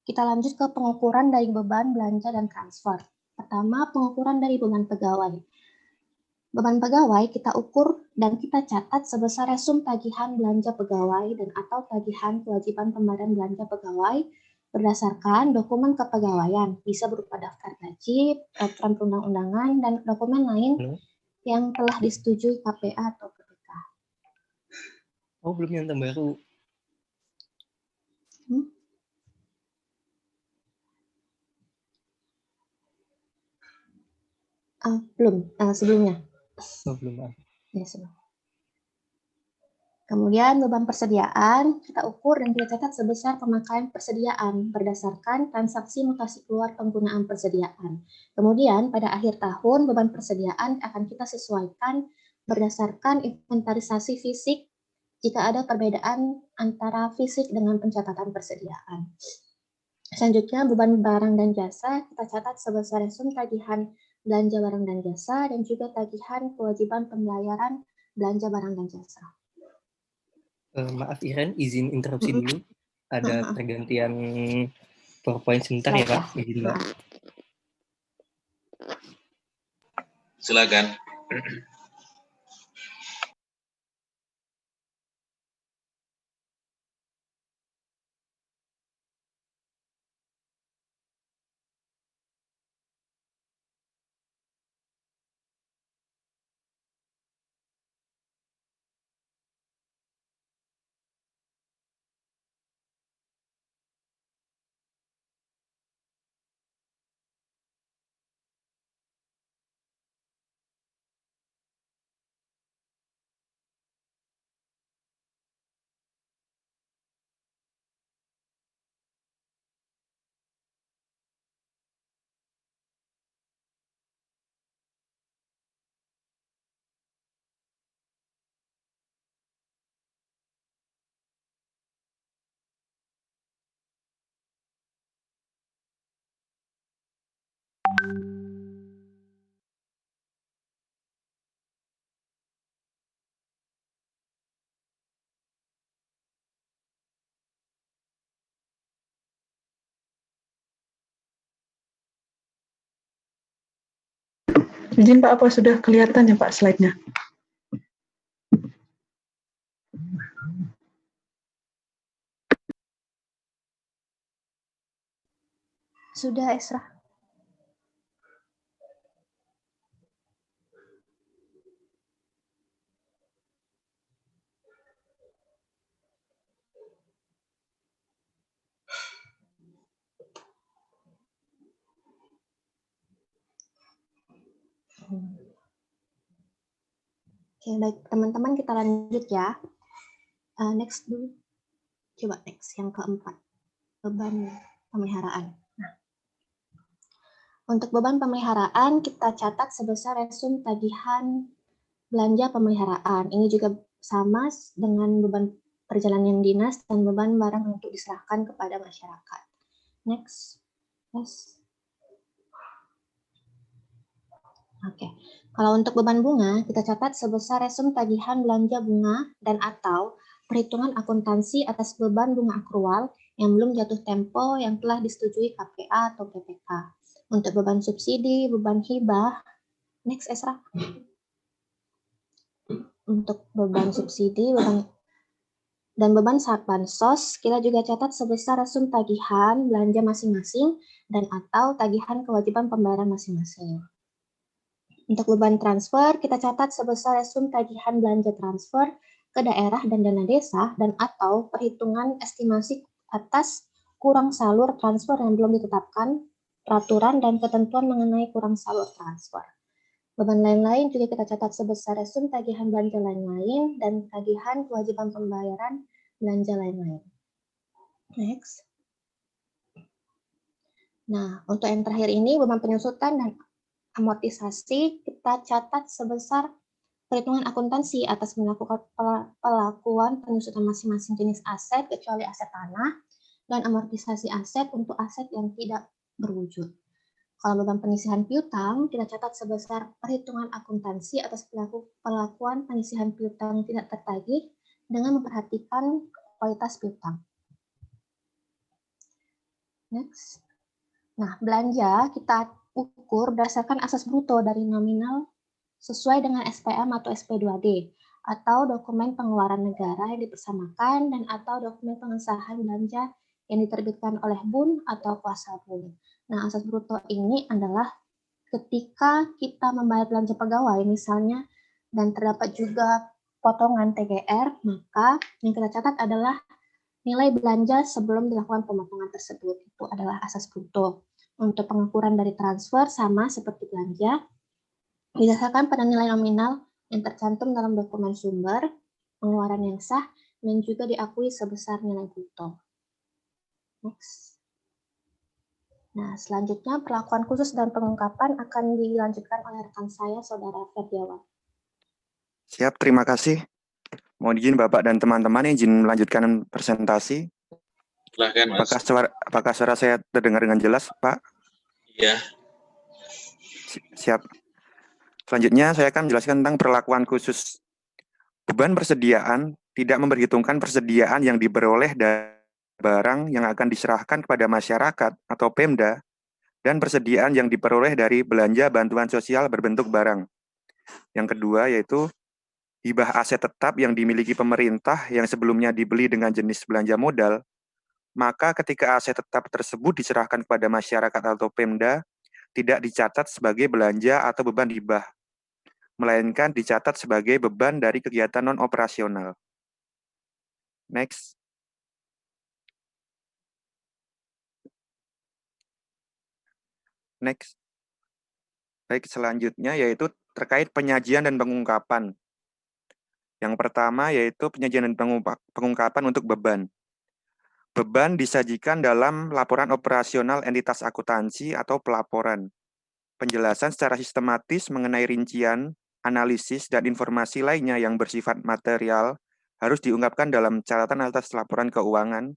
Kita lanjut ke pengukuran dari beban belanja dan transfer. Pertama, pengukuran dari beban pegawai. Beban pegawai kita ukur dan kita catat sebesar resum tagihan belanja pegawai dan atau tagihan kewajiban pembayaran belanja pegawai berdasarkan dokumen kepegawaian, bisa berupa daftar gaji, peraturan perundang-undangan, dan dokumen lain yang telah disetujui KPA atau PPK. Oh, belum yang terbaru. Belum, sebelumnya. Oh, belum. Ya, sebelum. Kemudian beban persediaan kita ukur dan kita catat sebesar pemakaian persediaan berdasarkan transaksi mutasi keluar penggunaan persediaan. Kemudian pada akhir tahun beban persediaan akan kita sesuaikan berdasarkan inventarisasi fisik jika ada perbedaan antara fisik dengan pencatatan persediaan. Selanjutnya beban barang dan jasa kita catat sebesar resum tagihan belanja barang dan jasa dan juga tagihan kewajiban pembayaran belanja barang dan jasa. Maaf Iren, izin interupsi dulu. Ada pergantian PowerPoint sebentar ya Pak. Izin Mbak. Silakan. Izin Pak, apa sudah kelihatan ya Pak slide-nya? Sudah, Esra. Oke, baik teman-teman kita lanjut ya. Next dulu. Coba next yang keempat. Beban pemeliharaan. Nah, untuk beban pemeliharaan kita catat sebesar resum tagihan belanja pemeliharaan. Ini juga sama dengan beban perjalanan dinas dan beban barang untuk diserahkan kepada masyarakat. Next. Yes. Oke. Kalau untuk beban bunga, kita catat sebesar resum tagihan belanja bunga dan atau perhitungan akuntansi atas beban bunga akrual yang belum jatuh tempo yang telah disetujui KPA atau PPK. Untuk beban subsidi, beban hibah, next Esra. Untuk beban subsidi, dan beban saat bansos, kita juga catat sebesar resum tagihan belanja masing-masing dan atau tagihan kewajiban pembayaran masing-masing. Untuk beban transfer, kita catat sebesar resum tagihan belanja transfer ke daerah dan dana desa dan atau perhitungan estimasi atas kurang salur transfer yang belum ditetapkan, peraturan dan ketentuan mengenai kurang salur transfer. Beban lain-lain juga kita catat sebesar resum tagihan belanja lain-lain dan tagihan kewajiban pembayaran belanja lain-lain. Next. Nah, untuk yang terakhir ini, beban penyusutan dan amortisasi kita catat sebesar perhitungan akuntansi atas melakukan pelakuan penyusutan masing-masing jenis aset kecuali aset tanah dan amortisasi aset untuk aset yang tidak berwujud. Kalau beban penyisihan piutang, kita catat sebesar perhitungan akuntansi atas pelakuan penyisihan piutang tidak tertagih dengan memperhatikan kualitas piutang. Next. Nah, belanja kita ukur berdasarkan asas bruto dari nominal sesuai dengan SPM atau SP2D atau dokumen pengeluaran negara yang dipersamakan dan atau dokumen pengesahan belanja yang diterbitkan oleh BUN atau kuasa BUN. Nah, asas bruto ini adalah ketika kita membayar belanja pegawai misalnya dan terdapat juga potongan TGR, maka yang kita catat adalah nilai belanja sebelum dilakukan pemotongan tersebut. Itu adalah asas bruto. Untuk pengukuran dari transfer sama seperti belanja, didasarkan pada nilai nominal yang tercantum dalam dokumen sumber, pengeluaran yang sah, dan juga diakui sebesar nilai bruto. Next. Nah, selanjutnya perlakuan khusus dan pengungkapan akan dilanjutkan oleh rekan saya, Saudara Ferdiawan. Siap, terima kasih. Mohon izin Bapak dan teman-teman izin melanjutkan presentasi. Silahkan, Mas. Apakah suara saya terdengar dengan jelas, Pak? Iya. Siap. Selanjutnya saya akan menjelaskan tentang perlakuan khusus. Beban persediaan tidak memperhitungkan persediaan yang diperoleh dari barang yang akan diserahkan kepada masyarakat atau Pemda dan persediaan yang diperoleh dari belanja bantuan sosial berbentuk barang. Yang kedua yaitu hibah aset tetap yang dimiliki pemerintah yang sebelumnya dibeli dengan jenis belanja modal, maka ketika aset tetap tersebut diserahkan kepada masyarakat atau Pemda, tidak dicatat sebagai belanja atau beban hibah, melainkan dicatat sebagai beban dari kegiatan non-operasional. Next. Next. Baik, selanjutnya yaitu terkait penyajian dan pengungkapan. Yang pertama yaitu penyajian dan pengungkapan untuk beban. Beban disajikan dalam laporan operasional entitas akuntansi atau pelaporan. Penjelasan secara sistematis mengenai rincian, analisis, dan informasi lainnya yang bersifat material harus diungkapkan dalam catatan atas laporan keuangan,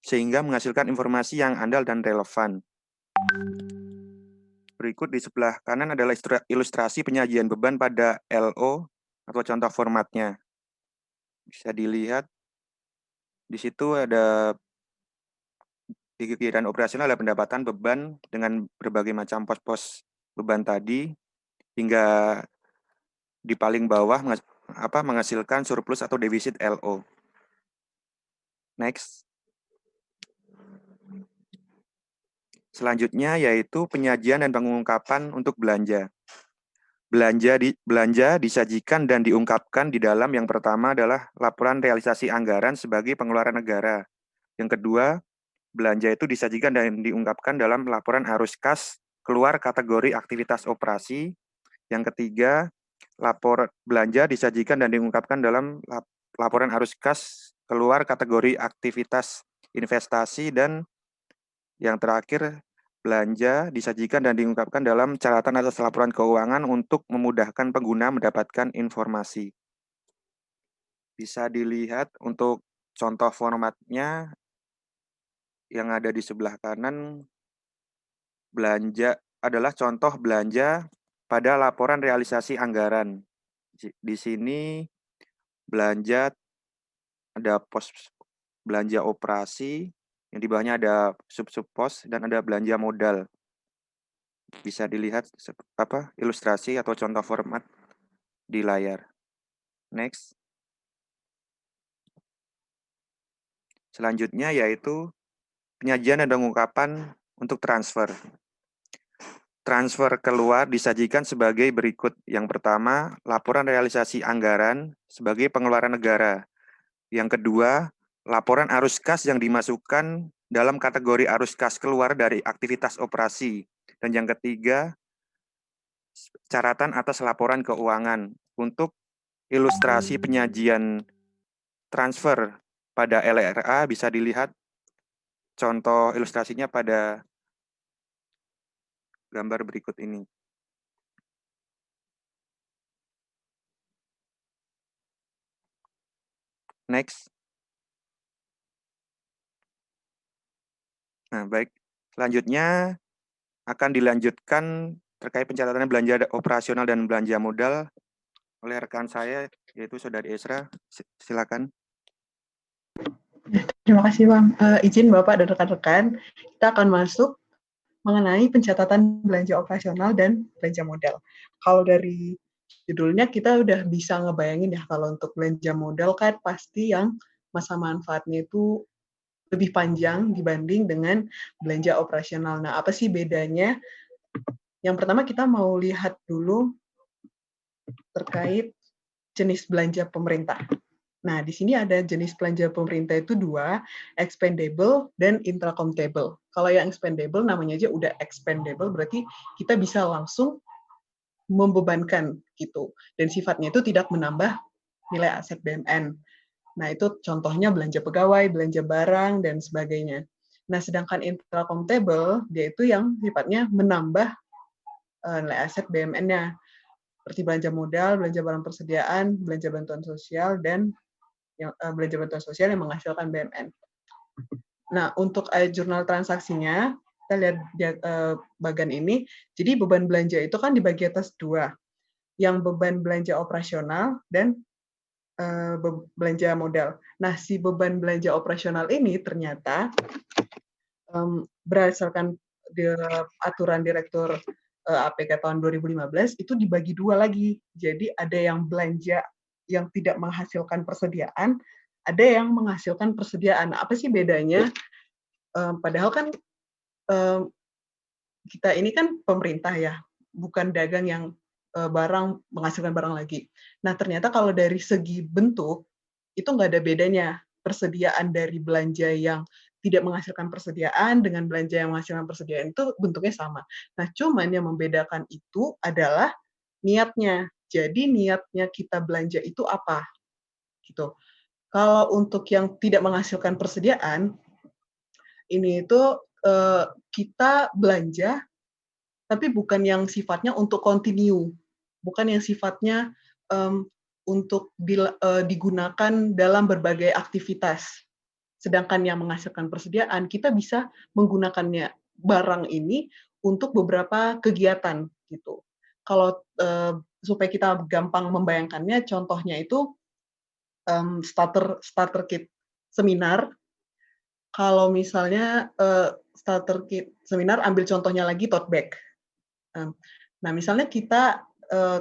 sehingga menghasilkan informasi yang andal dan relevan. Berikut di sebelah kanan adalah ilustrasi penyajian beban pada LO atau contoh formatnya. Bisa dilihat, di situ ada di kegiatan operasional ada pendapatan beban dengan berbagai macam pos-pos beban tadi, hingga di paling bawah menghasilkan surplus atau defisit LO. Next. Selanjutnya yaitu penyajian dan pengungkapan untuk belanja. Belanja disajikan dan diungkapkan di dalam yang pertama adalah laporan realisasi anggaran sebagai pengeluaran negara. Yang kedua, belanja itu disajikan dan diungkapkan dalam laporan arus kas keluar kategori aktivitas operasi. Yang ketiga, belanja disajikan dan diungkapkan dalam laporan arus kas keluar kategori aktivitas investasi. Dan yang terakhir, belanja disajikan dan diungkapkan dalam catatan atas laporan keuangan untuk memudahkan pengguna mendapatkan informasi. Bisa dilihat untuk contoh formatnya yang ada di sebelah kanan, belanja adalah contoh belanja pada laporan realisasi anggaran. Di sini belanja ada pos belanja operasi, yang di bawahnya ada sub-sub pos, dan ada belanja modal. Bisa dilihat ilustrasi atau contoh format di layar. Next. Selanjutnya yaitu penyajian dan pengungkapan untuk transfer. Transfer keluar disajikan sebagai berikut. Yang pertama, laporan realisasi anggaran sebagai pengeluaran negara. Yang kedua, laporan arus kas yang dimasukkan dalam kategori arus kas keluar dari aktivitas operasi. Dan yang ketiga, caratan atas laporan keuangan. Untuk ilustrasi penyajian transfer pada LRA bisa dilihat contoh ilustrasinya pada gambar berikut ini. Next. Nah, baik. Selanjutnya akan dilanjutkan terkait pencatatan belanja operasional dan belanja modal oleh rekan saya, yaitu Saudari Esra. Silakan. Terima kasih Bang. Izin Bapak dan rekan-rekan, kita akan masuk mengenai pencatatan belanja operasional dan belanja modal. Kalau dari judulnya kita udah bisa ngebayangin ya, kalau untuk belanja modal kan pasti yang masa manfaatnya itu lebih panjang dibanding dengan belanja operasional. Nah, apa sih bedanya? Yang pertama kita mau lihat dulu terkait jenis belanja pemerintah. Nah, di sini ada jenis belanja pemerintah itu dua, expendable dan intracomptable. Kalau yang expendable namanya aja udah expendable, berarti kita bisa langsung membebankan gitu. Dan sifatnya itu tidak menambah nilai aset BMN. Nah, itu contohnya belanja pegawai, belanja barang, dan sebagainya. Nah, sedangkan intracomptable, dia itu yang sifatnya menambah nilai aset BMN-nya. Seperti belanja modal, belanja barang persediaan, belanja bantuan sosial, dan yang belanja bantuan sosial yang menghasilkan BMN. Nah, untuk jurnal transaksinya, kita lihat bagian ini, jadi beban belanja itu kan dibagi atas dua, yang beban belanja operasional dan belanja modal. Nah, si beban belanja operasional ini ternyata berdasarkan aturan Direktur APK tahun 2015 itu dibagi dua lagi. Jadi ada yang belanja yang tidak menghasilkan persediaan, ada yang menghasilkan persediaan. Nah, apa sih bedanya? Padahal kan kita ini kan pemerintah ya, bukan dagang yang barang menghasilkan barang lagi. Nah, ternyata kalau dari segi bentuk, itu nggak ada bedanya. Persediaan dari belanja yang tidak menghasilkan persediaan dengan belanja yang menghasilkan persediaan itu bentuknya sama. Nah, cuman yang membedakan itu adalah niatnya. Jadi niatnya kita belanja itu apa? Gitu. Kalau untuk yang tidak menghasilkan persediaan, ini itu kita belanja, tapi bukan yang sifatnya untuk continue, bukan yang sifatnya untuk digunakan dalam berbagai aktivitas. Sedangkan yang menghasilkan persediaan, kita bisa menggunakannya barang ini untuk beberapa kegiatan gitu. Kalau supaya kita gampang membayangkannya, contohnya itu starter kit seminar. Kalau misalnya starter kit seminar, ambil contohnya lagi tote bag. Nah, misalnya kita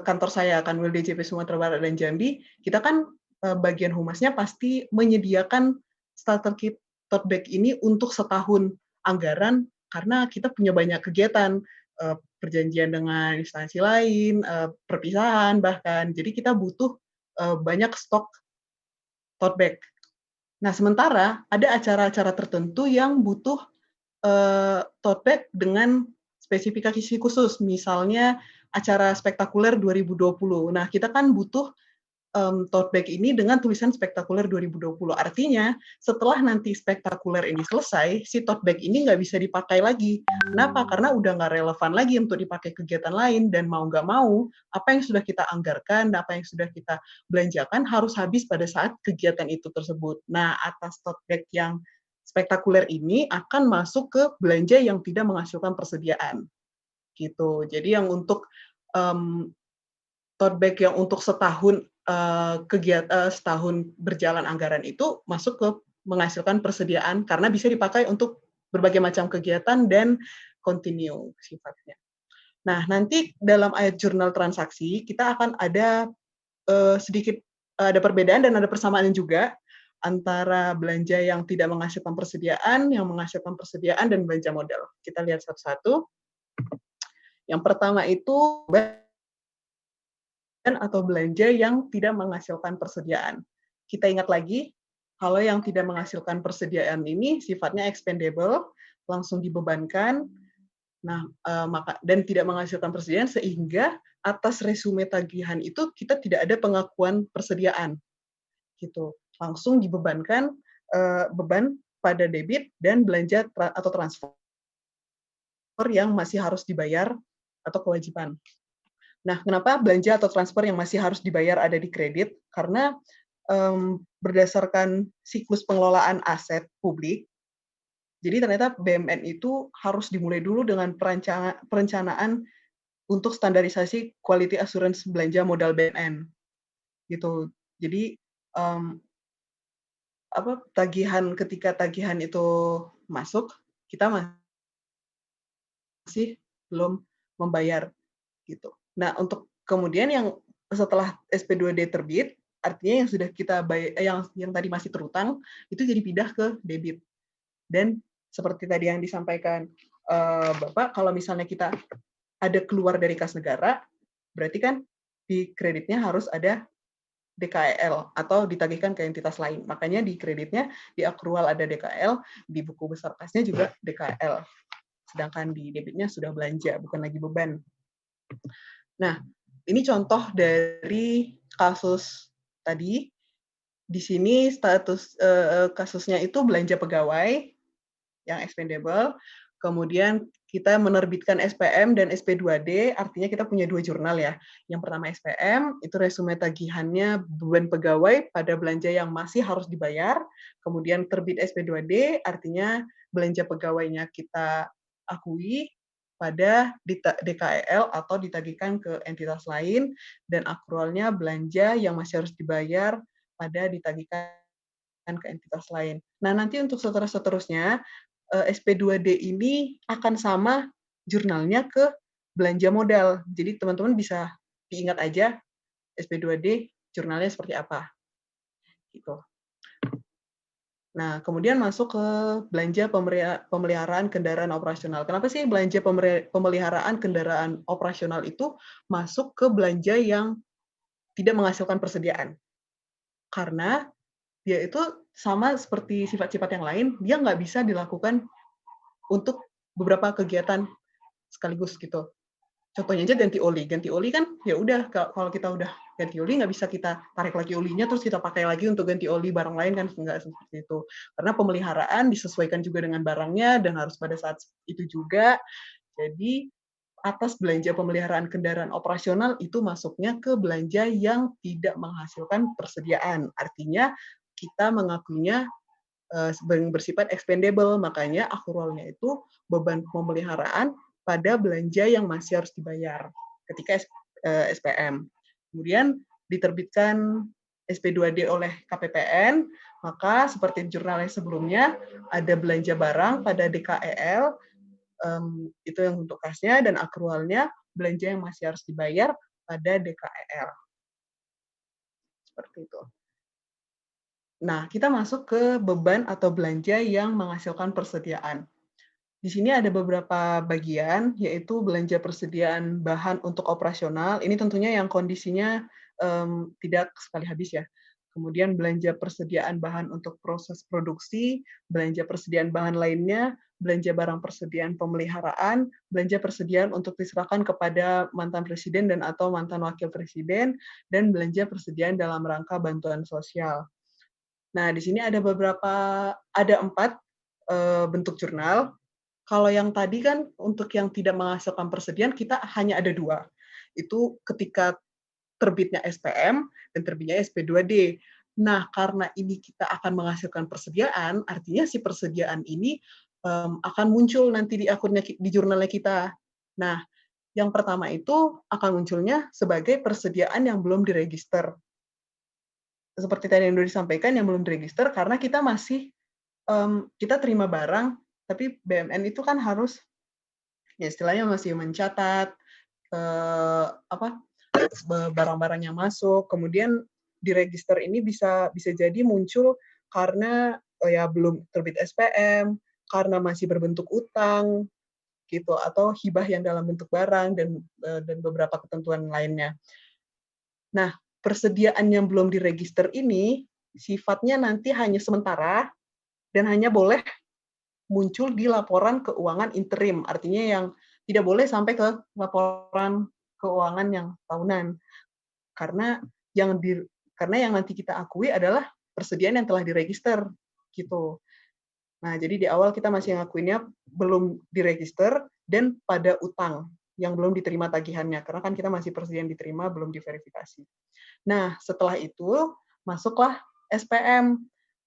kantor saya Kanwil DJP Sumatera Barat dan Jambi, kita kan bagian humasnya pasti menyediakan starter kit tote bag ini untuk setahun anggaran karena kita punya banyak kegiatan, perjanjian dengan instansi lain, perpisahan bahkan. Jadi kita butuh banyak stok tote bag. Nah, sementara ada acara-acara tertentu yang butuh tote bag dengan spesifikasi khusus, misalnya acara spektakuler 2020. Nah, kita kan butuh tote bag ini dengan tulisan spektakuler 2020. Artinya, setelah nanti spektakuler ini selesai, si tote bag ini nggak bisa dipakai lagi. Kenapa? Karena udah nggak relevan lagi untuk dipakai kegiatan lain, dan mau nggak mau, apa yang sudah kita anggarkan, apa yang sudah kita belanjakan harus habis pada saat kegiatan itu tersebut. Nah, atas tote bag yang spektakuler ini akan masuk ke belanja yang tidak menghasilkan persediaan. Gitu. Jadi yang untuk tote bag yang untuk setahun setahun berjalan anggaran itu masuk ke menghasilkan persediaan karena bisa dipakai untuk berbagai macam kegiatan dan continue sifatnya. Nah, nanti dalam ayat jurnal transaksi kita akan ada sedikit ada perbedaan dan ada persamaan juga antara belanja yang tidak menghasilkan persediaan, yang menghasilkan persediaan, dan belanja modal. Kita lihat satu-satu. Yang pertama itu atau belanja yang tidak menghasilkan persediaan. Kita ingat lagi, kalau yang tidak menghasilkan persediaan ini sifatnya expendable, langsung dibebankan. Nah, dan tidak menghasilkan persediaan sehingga atas resume tagihan itu kita tidak ada pengakuan persediaan, gitu. Langsung dibebankan beban pada debit dan belanja atau transfer yang masih harus dibayar atau kewajiban. Nah, kenapa belanja atau transfer yang masih harus dibayar ada di kredit? Karena berdasarkan siklus pengelolaan aset publik, jadi ternyata BMN itu harus dimulai dulu dengan perencanaan untuk standarisasi quality assurance belanja modal BMN. Gitu. Jadi ketika tagihan itu masuk, kita masih belum membayar gitu. Nah, untuk kemudian yang setelah SP2D terbit, artinya yang sudah kita bayar, yang tadi masih terutang itu jadi pindah ke debit. Dan seperti tadi yang disampaikan Bapak, kalau misalnya kita ada keluar dari kas negara, berarti kan di kreditnya harus ada DKEL atau ditagihkan ke entitas lain. Makanya di kreditnya, di akrual ada DKL, di buku besar kasnya juga DKL. Sedangkan di debitnya sudah belanja, bukan lagi beban. Nah, ini contoh dari kasus tadi. Di sini status kasusnya itu belanja pegawai yang expendable, kemudian kita menerbitkan SPM dan SP2D, artinya kita punya 2 jurnal ya. Yang pertama SPM, itu resume tagihannya beban pegawai pada belanja yang masih harus dibayar, kemudian terbit SP2D, artinya belanja pegawainya kita akui pada DKEL atau ditagihkan ke entitas lain, dan akrualnya belanja yang masih harus dibayar pada ditagihkan ke entitas lain. Nah, nanti untuk seterusnya, SP2D ini akan sama jurnalnya ke belanja modal. Jadi teman-teman bisa diingat aja SP2D jurnalnya seperti apa. Gitu. Nah, kemudian masuk ke belanja pemeliharaan kendaraan operasional. Kenapa sih belanja pemeliharaan kendaraan operasional itu masuk ke belanja yang tidak menghasilkan persediaan? Karena dia itu sama seperti sifat-sifat yang lain, dia nggak bisa dilakukan untuk beberapa kegiatan sekaligus gitu. Contohnya aja ganti oli. Ganti oli kan ya udah, kalau kita udah ganti oli nggak bisa kita tarik lagi olinya terus kita pakai lagi untuk ganti oli barang lain kan, nggak seperti itu. Karena pemeliharaan disesuaikan juga dengan barangnya dan harus pada saat itu juga. Jadi atas belanja pemeliharaan kendaraan operasional itu masuknya ke belanja yang tidak menghasilkan persediaan. Artinya kita mengakuinya bersifat expendable, makanya akrualnya itu beban pemeliharaan pada belanja yang masih harus dibayar ketika SPM. Kemudian diterbitkan SP2D oleh KPPN, maka seperti jurnal yang sebelumnya, ada belanja barang pada DKEL, itu yang untuk kasnya, dan akrualnya belanja yang masih harus dibayar pada DKEL. Seperti itu. Nah, kita masuk ke beban atau belanja yang menghasilkan persediaan. Di sini ada beberapa bagian, yaitu belanja persediaan bahan untuk operasional. Ini tentunya yang kondisinya tidak sekali habis ya. Kemudian belanja persediaan bahan untuk proses produksi, belanja persediaan bahan lainnya, belanja barang persediaan pemeliharaan, belanja persediaan untuk diserahkan kepada mantan presiden dan atau mantan wakil presiden, dan belanja persediaan dalam rangka bantuan sosial. Nah, di sini ada 4 bentuk jurnal. Kalau yang tadi kan untuk yang tidak menghasilkan persediaan, kita hanya ada 2. Itu ketika terbitnya SPM dan terbitnya SP2D. Nah, karena ini kita akan menghasilkan persediaan, artinya si persediaan ini akan muncul nanti di akunnya, di jurnalnya kita. Nah, yang pertama itu akan munculnya sebagai persediaan yang belum diregister. Seperti tadi yang sudah disampaikan, yang belum diregister karena kita masih kita terima barang, tapi BMN itu kan harus ya istilahnya masih mencatat barang-barang yang masuk, kemudian di register ini bisa jadi muncul karena ya belum terbit SPM, karena masih berbentuk utang gitu, atau hibah yang dalam bentuk barang dan beberapa ketentuan lainnya. Nah, persediaan yang belum diregister ini sifatnya nanti hanya sementara dan hanya boleh muncul di laporan keuangan interim. Artinya yang tidak boleh sampai ke laporan keuangan yang tahunan. Karena yang nanti kita akui adalah persediaan yang telah diregister gitu. Nah, jadi di awal kita masih ngakuinnya belum diregister dan pada utang yang belum diterima tagihannya, karena kan kita masih persediaan diterima, belum diverifikasi. Nah, setelah itu masuklah SPM.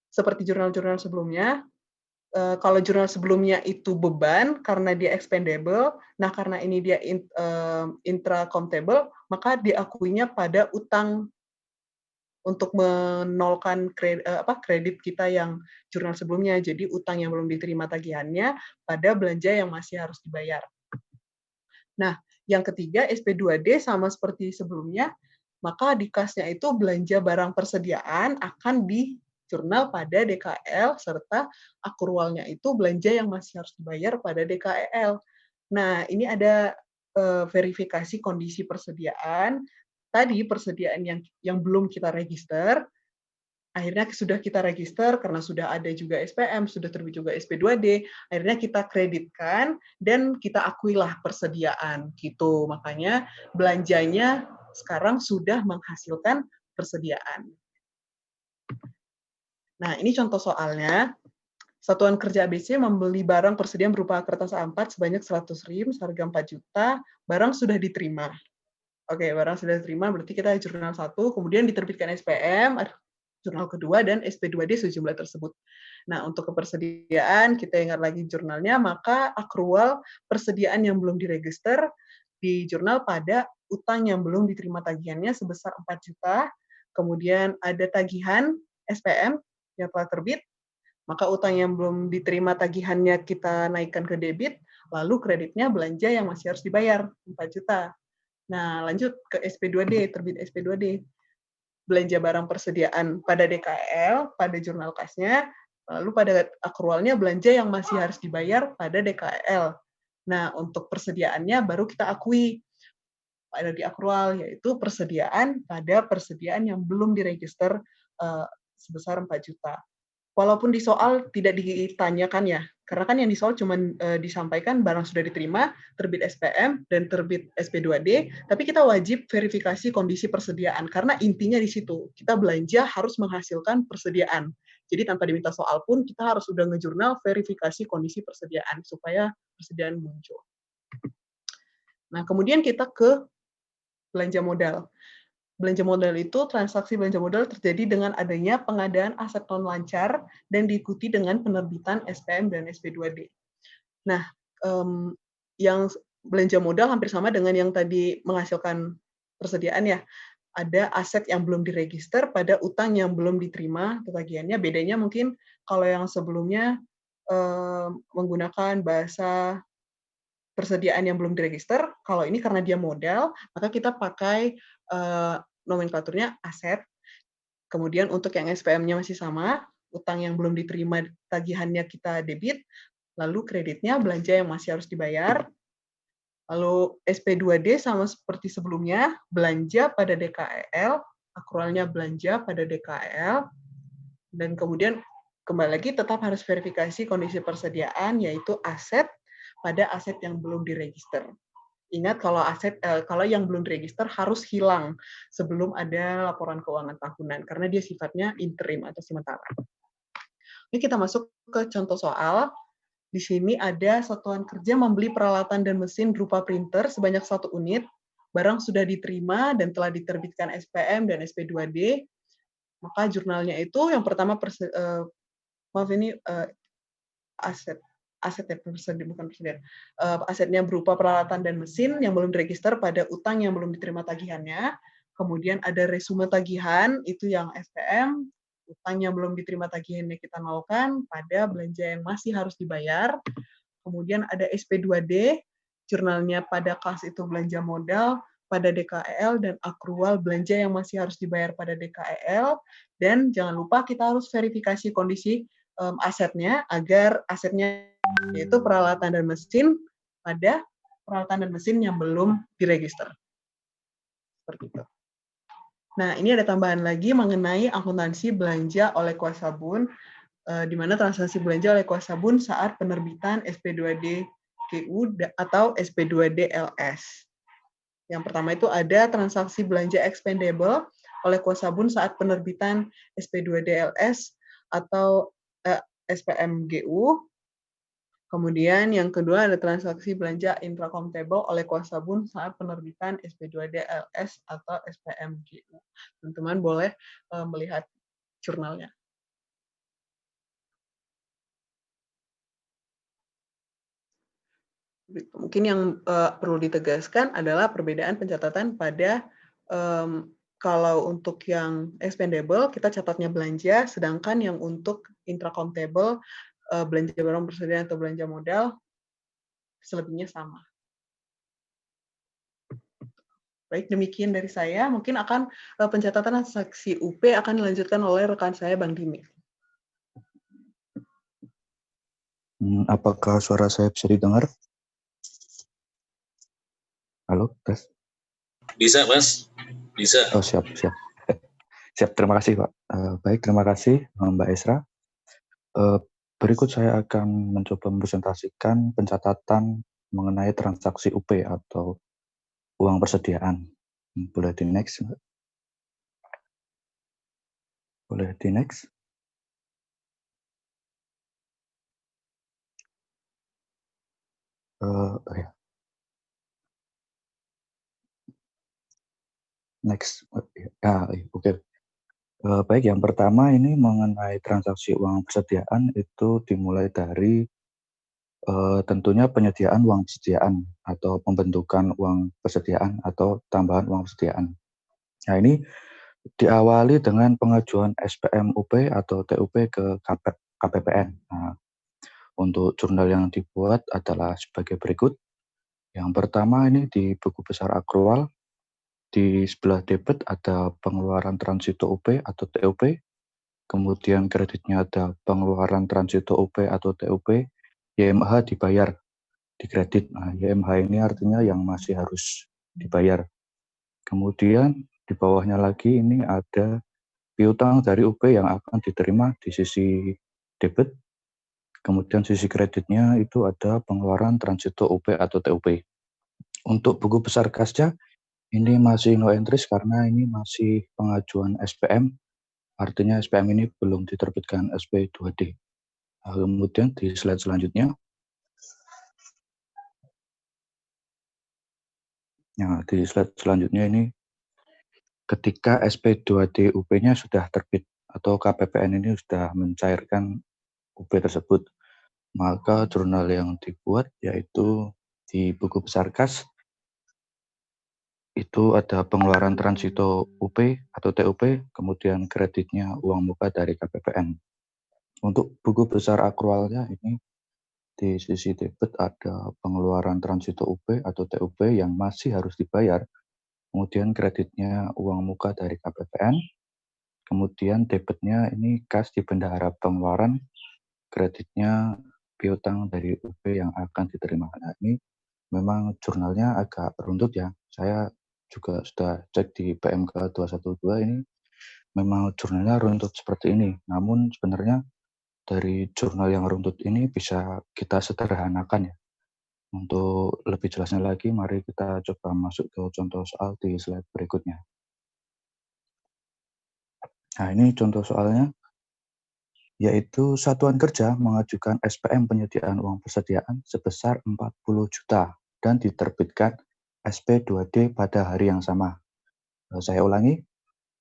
Seperti jurnal-jurnal sebelumnya, kalau jurnal sebelumnya itu beban karena dia expendable, nah karena ini dia intra-countable, maka diakuinya pada utang untuk menolkan kredit kita yang jurnal sebelumnya. Jadi utang yang belum diterima tagihannya pada belanja yang masih harus dibayar. Nah, yang ketiga SP2D sama seperti sebelumnya, maka di kasnya itu belanja barang persediaan akan di jurnal pada DKL serta akrualnya itu belanja yang masih harus dibayar pada DKEL. Nah, ini ada verifikasi kondisi persediaan. Tadi persediaan yang belum kita register, akhirnya sudah kita register karena sudah ada juga SPM, sudah terbit juga SP2D, akhirnya kita kreditkan dan kita akuilah persediaan gitu. Makanya belanjanya sekarang sudah menghasilkan persediaan. Nah, ini contoh soalnya. Satuan Kerja ABC membeli barang persediaan berupa kertas A4 sebanyak 100 rim, seharga 4 juta, barang sudah diterima. Oke, barang sudah diterima, berarti kita jurnal 1, kemudian diterbitkan SPM, jurnal kedua, dan SP2D sejumlah tersebut. Nah, untuk kepersediaan, kita ingat lagi jurnalnya, maka akrual persediaan yang belum diregister di jurnal pada utang yang belum diterima tagihannya sebesar 4 juta, kemudian ada tagihan SPM yang telah terbit, maka utang yang belum diterima tagihannya kita naikkan ke debit, lalu kreditnya belanja yang masih harus dibayar, 4 juta. Nah, lanjut ke SP2D, terbit SP2D. Belanja barang persediaan pada DKL, pada jurnal kasnya, lalu pada akrualnya belanja yang masih harus dibayar pada DKL. Nah, untuk persediaannya baru kita akui pada di akrual, yaitu persediaan pada persediaan yang belum diregister sebesar 4 juta. Walaupun di soal tidak ditanyakan ya, karena kan yang di soal cuma disampaikan barang sudah diterima, terbit SPM, dan terbit SP2D, tapi kita wajib verifikasi kondisi persediaan, karena intinya di situ, kita belanja harus menghasilkan persediaan. Jadi tanpa diminta soal pun, kita harus udah ngejurnal verifikasi kondisi persediaan, supaya persediaan muncul. Nah, kemudian kita ke belanja modal. Belanja modal itu, transaksi belanja modal terjadi dengan adanya pengadaan aset non-lancar dan diikuti dengan penerbitan SPM dan SP2D. Nah, yang belanja modal hampir sama dengan yang tadi menghasilkan persediaan ya. Ada aset yang belum diregister pada utang yang belum diterima tagihannya. Bedanya mungkin kalau yang sebelumnya menggunakan bahasa persediaan yang belum diregister, kalau ini karena dia modal, maka kita pakai nomenklaturnya aset. Kemudian untuk yang SPM-nya masih sama, utang yang belum diterima tagihannya kita debit, lalu kreditnya belanja yang masih harus dibayar. Lalu SP2D sama seperti sebelumnya, belanja pada DKEL, akrualnya belanja pada DKEL, dan kemudian kembali lagi tetap harus verifikasi kondisi persediaan, yaitu aset pada aset yang belum diregister. Ingat kalau yang belum diregister harus hilang sebelum ada laporan keuangan tahunan karena dia sifatnya interim atau sementara. Ini kita masuk ke contoh soal. Di sini ada satuan kerja membeli peralatan dan mesin berupa printer sebanyak 1 unit. Barang sudah diterima dan telah diterbitkan SPM dan SP2D. Maka jurnalnya itu yang pertama asetnya berupa peralatan dan mesin yang belum diregister pada utang yang belum diterima tagihannya. Kemudian ada resume tagihan, itu yang SPM, utang yang belum diterima tagihannya kita nolkan pada belanja yang masih harus dibayar. Kemudian ada SP2D, jurnalnya pada kelas itu belanja modal, pada DKEL, dan akrual belanja yang masih harus dibayar pada DKEL. Dan jangan lupa kita harus verifikasi kondisi asetnya agar asetnya yaitu peralatan dan mesin pada peralatan dan mesin yang belum diregister. Seperti itu. Nah, ini ada tambahan lagi mengenai akuntansi belanja oleh kuasa bun, di mana transaksi belanja oleh kuasa bun saat penerbitan SP2D GU atau SP2DLS. Yang pertama itu ada transaksi belanja expendable oleh kuasa bun saat penerbitan SP2DLS atau SPMGU. Kemudian yang kedua ada transaksi belanja intracomptable oleh kuasa bun saat penerbitan SP2DLS atau SPMGU. Teman-teman boleh melihat jurnalnya. Mungkin yang perlu ditegaskan adalah perbedaan pencatatan pada kalau untuk yang expendable kita catatnya belanja, sedangkan yang untuk intracomptable belanja barang persediaan atau belanja modal selebihnya sama. Baik, demikian dari saya. Mungkin akan pencatatan transaksi UP akan dilanjutkan oleh rekan saya, Bang Dimi. Apakah suara saya bisa didengar? Halo, tes. Bisa, Mas. Bisa. Oh, siap. Siap, terima kasih, Pak. Baik, terima kasih, Mbak Esra. Berikut saya akan mencoba mempresentasikan pencatatan mengenai transaksi UP atau uang persediaan. Boleh di next, Mbak? Boleh di next? Ya. Next. Oke. Baik, yang pertama ini mengenai transaksi uang persediaan itu dimulai dari tentunya penyediaan uang persediaan atau pembentukan uang persediaan atau tambahan uang persediaan. Nah, ini diawali dengan pengajuan SPM UP atau TUP ke KPPN. Nah, untuk jurnal yang dibuat adalah sebagai berikut. Yang pertama ini di buku besar akrual, di sebelah debit ada pengeluaran transito UP atau TUP, kemudian kreditnya ada pengeluaran transito UP atau TUP, YMH dibayar di kredit. Nah, YMH ini artinya yang masih harus dibayar. Kemudian di bawahnya lagi ini ada piutang dari UP yang akan diterima di sisi debit. Kemudian sisi kreditnya itu ada pengeluaran transito UP atau TUP. Untuk buku besar kasca ini masih no entries karena ini masih pengajuan SPM. Artinya SPM ini belum diterbitkan SP2D. Nah, kemudian di slide selanjutnya. Nah, di slide selanjutnya ini ketika SP2D UP-nya sudah terbit atau KPPN ini sudah mencairkan UP tersebut, maka jurnal yang dibuat yaitu di buku besar kas itu ada pengeluaran transito UP atau TUP, kemudian kreditnya uang muka dari KPPN. Untuk buku besar akrualnya ini di sisi debit ada pengeluaran transito UP atau TUP yang masih harus dibayar, kemudian kreditnya uang muka dari KPPN, kemudian debitnya ini kas di bendahara pengeluaran, kreditnya piutang dari UP yang akan diterima. Nah, ini memang jurnalnya agak runtut ya. Saya juga sudah cek di PMK 212 ini memang jurnalnya runtut seperti ini. Namun sebenarnya dari jurnal yang runtut ini bisa kita sederhanakan ya. Untuk lebih jelasnya lagi, mari kita coba masuk ke contoh soal di slide berikutnya. Nah, ini contoh soalnya, yaitu satuan kerja mengajukan SPM penyediaan uang persediaan sebesar 40 juta dan diterbitkan SP2D pada hari yang sama. Saya ulangi,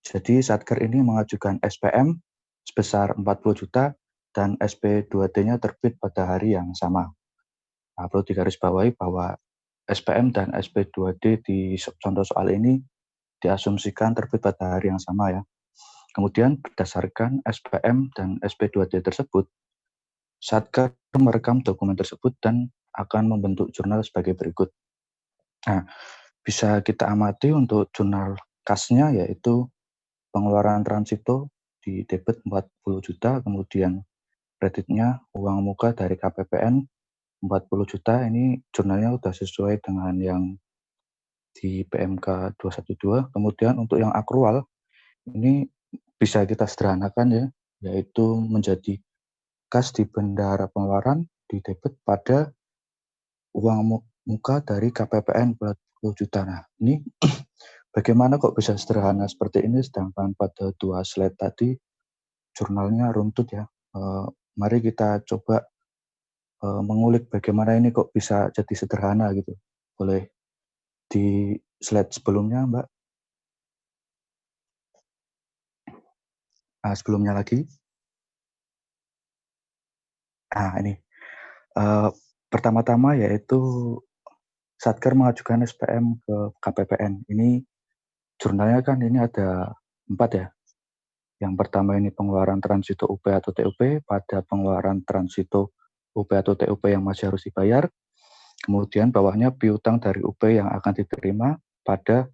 jadi Satker ini mengajukan SPM sebesar 40 juta dan SP2D-nya terbit pada hari yang sama. Nah, perlu digarisbawahi bahwa SPM dan SP2D di contoh soal ini diasumsikan terbit pada hari yang sama ya. Kemudian berdasarkan SPM dan SP2D tersebut, Satker merekam dokumen tersebut dan akan membentuk jurnal sebagai berikut. Nah, bisa kita amati untuk jurnal kasnya yaitu pengeluaran transito di debit 40 juta, kemudian kreditnya uang muka dari KPPN 40 juta, ini jurnalnya sudah sesuai dengan yang di PMK 212. Kemudian untuk yang akrual, ini bisa kita sederhanakan ya, yaitu menjadi kas di bendahara pengeluaran di debit pada uang muka dari KPPN 40 juta. Nah, ini bagaimana kok bisa sederhana seperti ini, sedangkan pada 2 slide tadi jurnalnya runtut ya. Mari kita coba mengulik bagaimana ini kok bisa jadi sederhana gitu. Boleh di slide sebelumnya, Mbak. Sebelumnya lagi. Ini. Pertama-tama yaitu Satker mengajukan SPM ke KPPN. Ini jurnalnya kan ini ada 4 ya. Yang pertama ini pengeluaran transito UP atau TUP pada pengeluaran transito UP atau TUP yang masih harus dibayar. Kemudian bawahnya piutang dari UP yang akan diterima pada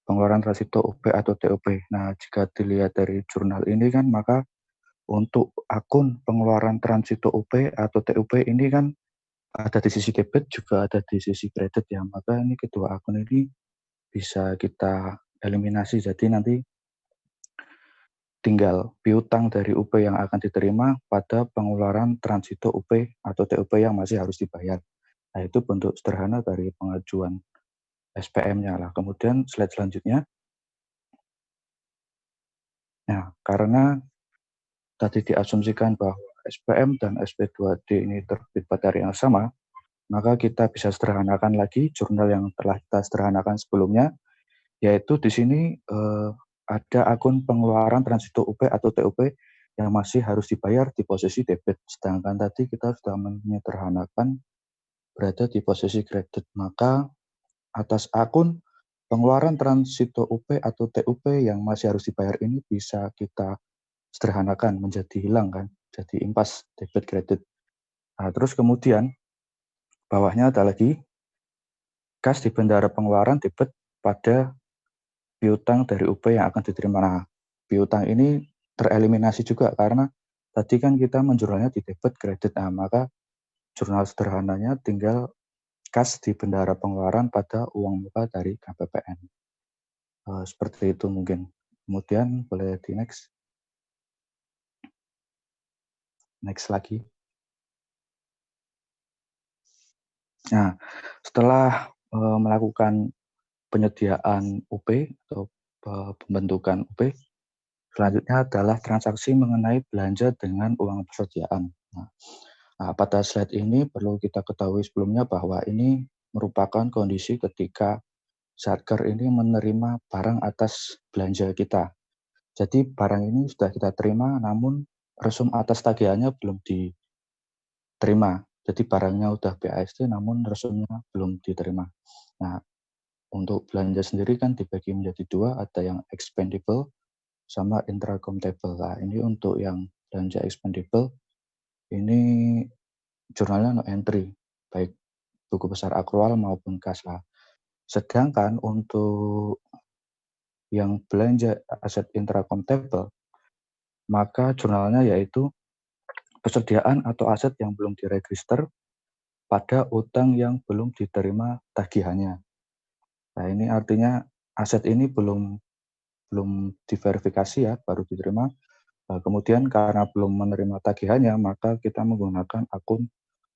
pengeluaran transito UP atau TUP. Nah, jika dilihat dari jurnal ini kan, maka untuk akun pengeluaran transito UP atau TUP ini kan ada di sisi debit juga ada di sisi kredit ya. Maka ini kedua akun ini bisa kita eliminasi. Jadi nanti tinggal piutang dari UP yang akan diterima pada pengeluaran transito UP atau TUP yang masih harus dibayar. Nah, itu bentuk sederhana dari pengajuan SPM-nya lah. Kemudian slide selanjutnya. Nah, karena tadi diasumsikan bahwa SPM dan SP2D ini terbit pada hari yang sama, maka kita bisa sederhanakan lagi jurnal yang telah kita sederhanakan sebelumnya, yaitu di sini ada akun pengeluaran transito UP atau TUP yang masih harus dibayar di posisi debit. Sedangkan tadi kita sudah menyederhanakan berada di posisi kredit. Maka atas akun pengeluaran transito UP atau TUP yang masih harus dibayar ini bisa kita sederhanakan menjadi hilang kan, jadi impas debit kredit. Nah, terus kemudian bawahnya ada lagi kas di bendara pengeluaran debit pada piutang dari UP yang akan diterima. Nah, piutang ini tereliminasi juga karena tadi kan kita menjurnalnya di debit kredit. Nah, maka jurnal sederhananya tinggal kas di bendara pengeluaran pada uang muka dari KPPN. Seperti itu mungkin. Kemudian boleh di next. Next lagi. Nah, setelah melakukan penyediaan UP atau pembentukan UP, selanjutnya adalah transaksi mengenai belanja dengan uang persediaan. Nah, pada slide ini perlu kita ketahui sebelumnya bahwa ini merupakan kondisi ketika Satker ini menerima barang atas belanja kita. Jadi barang ini sudah kita terima, namun resum atas tagihannya belum diterima. Jadi barangnya udah BAST, namun resumnya belum diterima. Nah, untuk belanja sendiri kan dibagi menjadi 2, ada yang expendable sama intracomptable. Nah, ini untuk yang belanja expendable, ini jurnalnya no entry, baik buku besar akrual maupun kas lah. Sedangkan untuk yang belanja aset intracomptable, maka jurnalnya yaitu persediaan atau aset yang belum diregister pada utang yang belum diterima tagihannya. Nah, ini artinya aset ini belum diverifikasi ya, baru diterima. Nah, kemudian karena belum menerima tagihannya, maka kita menggunakan akun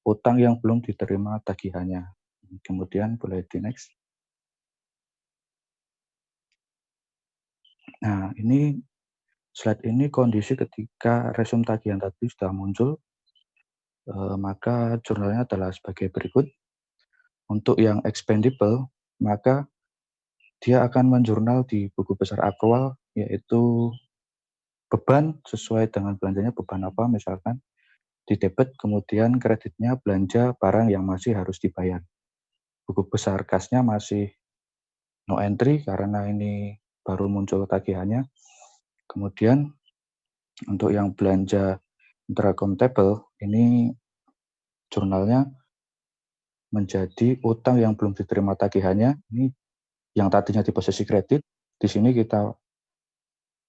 utang yang belum diterima tagihannya. Kemudian boleh di next. Nah, ini slide ini kondisi ketika resum tagihan tadi sudah muncul, maka jurnalnya adalah sebagai berikut. Untuk yang expendable, maka dia akan menjurnal di buku besar akrual, yaitu beban sesuai dengan belanjanya, beban apa misalkan, di debit, kemudian kreditnya belanja barang yang masih harus dibayar. Buku besar kasnya masih no entry karena ini baru muncul tagihannya. Kemudian untuk yang belanja intracomptable, ini jurnalnya menjadi utang yang belum diterima tagihannya. Ini yang tadinya di posisi kredit, di sini kita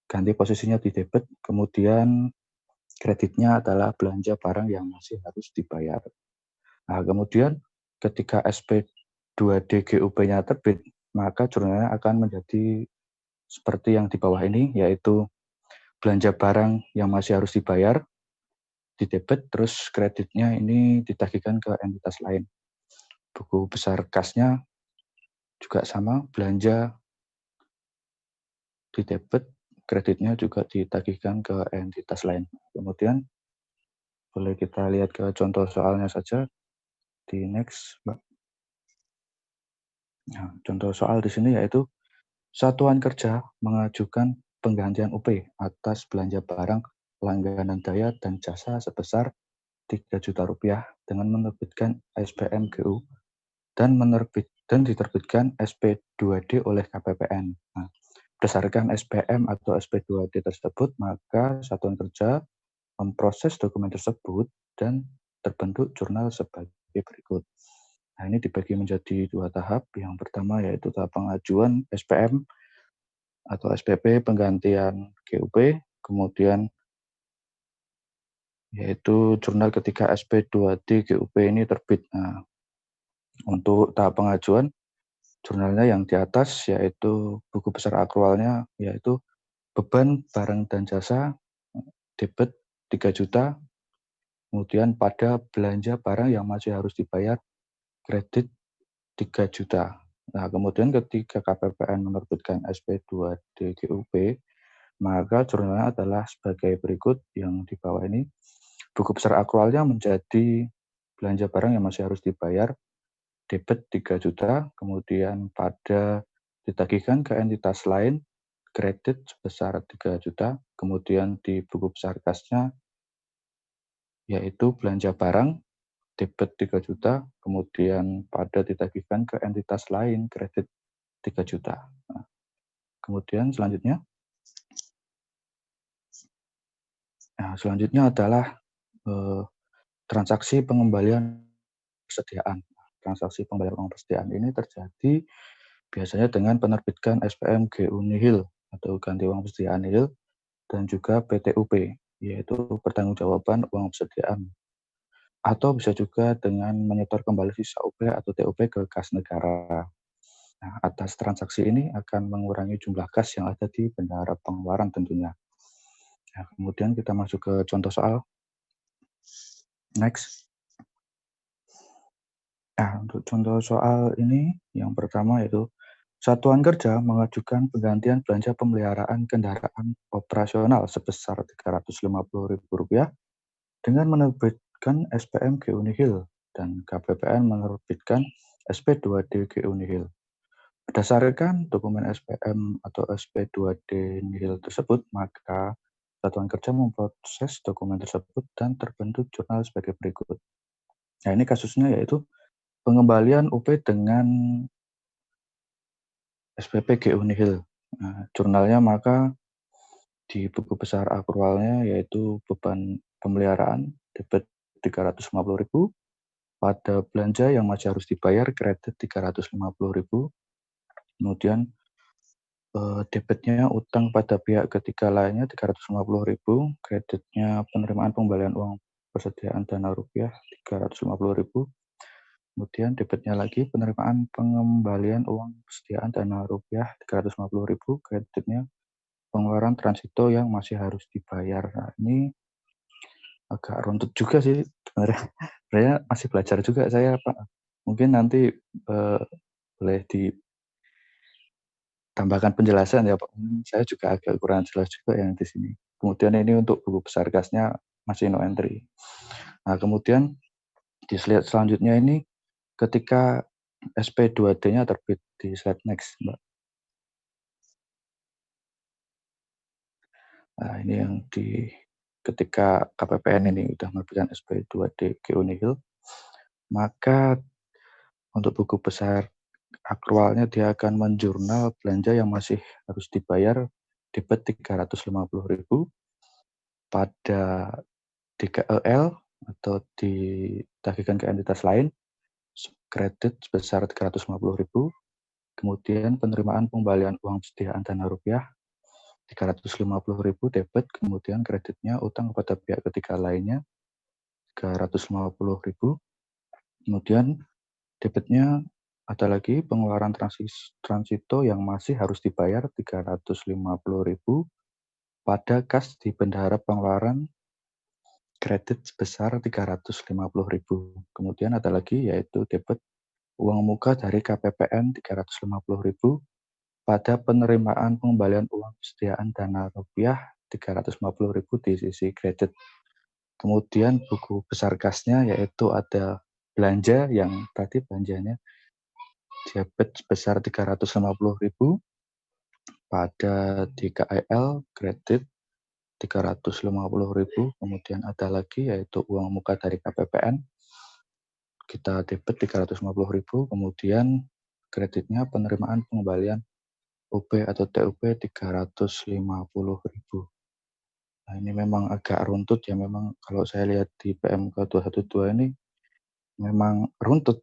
ganti posisinya di debit, kemudian kreditnya adalah belanja barang yang masih harus dibayar. Nah, kemudian ketika SP2D GUP-nya terbit, maka jurnalnya akan menjadi seperti yang di bawah ini, yaitu belanja barang yang masih harus dibayar di debit, terus kreditnya ini ditagihkan ke entitas lain. buku besar kasnya juga sama, belanja di debit, kreditnya juga ditagihkan ke entitas lain. Kemudian boleh kita lihat ke contoh soalnya saja di next, Mbak. Nah, contoh soal di sini yaitu satuan kerja mengajukan penggantian UP atas belanja barang, langganan daya dan jasa sebesar 3 juta rupiah dengan menerbitkan SPM GU dan diterbitkan SP2D oleh KPPN. Nah, berdasarkan SPM atau SP2D tersebut, maka satuan kerja memproses dokumen tersebut dan terbentuk jurnal sebagai berikut. Nah, ini dibagi menjadi 2 tahap. Yang pertama yaitu tahap pengajuan SPM atau SPP penggantian GUP, kemudian yaitu jurnal ketika SP2D GUP ini terbit. Nah, untuk tahap pengajuan, jurnalnya yang di atas yaitu buku besar akrualnya yaitu beban barang dan jasa debit 3 juta, kemudian pada belanja barang yang masih harus dibayar kredit 3 juta. Nah, kemudian ketika KPPN menerbitkan SP2D GUP, maka jurnalnya adalah sebagai berikut yang di bawah ini. Buku besar akrualnya menjadi belanja barang yang masih harus dibayar debit 3 juta, kemudian pada ditagihkan ke entitas lain kredit sebesar 3 juta, kemudian di buku besar kasnya yaitu belanja barang debit 3 juta, kemudian pada ditagihkan ke entitas lain kredit 3 juta. Nah, kemudian selanjutnya adalah transaksi pengembalian persediaan. Transaksi pengembalian uang persediaan ini terjadi biasanya dengan penerbitan SPM GU nihil atau ganti uang persediaan nihil dan juga PTUP, yaitu pertanggungjawaban uang persediaan. Atau bisa juga dengan menyetor kembali sisa UP atau TUP ke kas negara. Nah, atas transaksi ini akan mengurangi jumlah kas yang ada di bendahara pengeluaran tentunya. Nah, kemudian kita masuk ke contoh soal. Next. Nah, untuk contoh soal ini, yang pertama yaitu satuan kerja mengajukan penggantian belanja pemeliharaan kendaraan operasional sebesar Rp350.000 dengan menerbitkan SPM GU nihil dan KPPN menerbitkan SP2D GU nihil. Berdasarkan dokumen SPM atau SP2D nihil tersebut, maka satuan kerja memproses dokumen tersebut dan terbentuk jurnal sebagai berikut. Nah, ini kasusnya yaitu pengembalian UP dengan SPP GU nihil. Nah, jurnalnya maka di buku besar akrualnya yaitu beban pemeliharaan debit 350.000, pada belanja yang masih harus dibayar kredit 350.000, kemudian debitnya utang pada pihak ketiga lainnya 350.000, kreditnya penerimaan pengembalian uang persediaan dana rupiah 350.000, kemudian debitnya lagi penerimaan pengembalian uang persediaan dana rupiah 350.000, kreditnya pengeluaran transito yang masih harus dibayar. Nah, ini agak runtut juga sih sebenarnya. Sebenarnya masih belajar juga saya, Pak. Mungkin nanti boleh ditambahkan penjelasan ya, Pak. Saya juga agak kurang jelas juga yang di sini. Kemudian ini untuk buku besar kasnya masih no entry. Nah, kemudian di slide selanjutnya ini ketika SP2D-nya terbit di slide next, Mbak. Nah, ini yang ketika KPPN ini sudah menerbitkan SP2D GU nihil, maka untuk buku besar akrualnya dia akan menjurnal belanja yang masih harus dibayar debit 350.000 pada DKEL atau ditagihkan ke entitas lain kredit sebesar 350.000, kemudian penerimaan pengembalian uang persediaan dana rupiah 350.000 debit, kemudian kreditnya utang kepada pihak ketiga lainnya 350.000, kemudian debitnya ada lagi pengeluaran transito yang masih harus dibayar 350.000 pada kas di bendahara pengeluaran kredit sebesar 350.000. Kemudian ada lagi yaitu debit uang muka dari KPPN 350.000 pada penerimaan pengembalian uang persediaan dana rupiah 350.000 di sisi kredit. Kemudian buku besar kasnya yaitu ada belanja yang tadi belanjanya debit sebesar 350.000 pada di KIL kredit 350.000, kemudian ada lagi yaitu uang muka dari KPPN kita debit 350.000, kemudian kreditnya penerimaan pengembalian UP atau TUP 350.000. Nah, ini memang agak runtut ya, memang kalau saya lihat di PMK 212 ini memang runtut.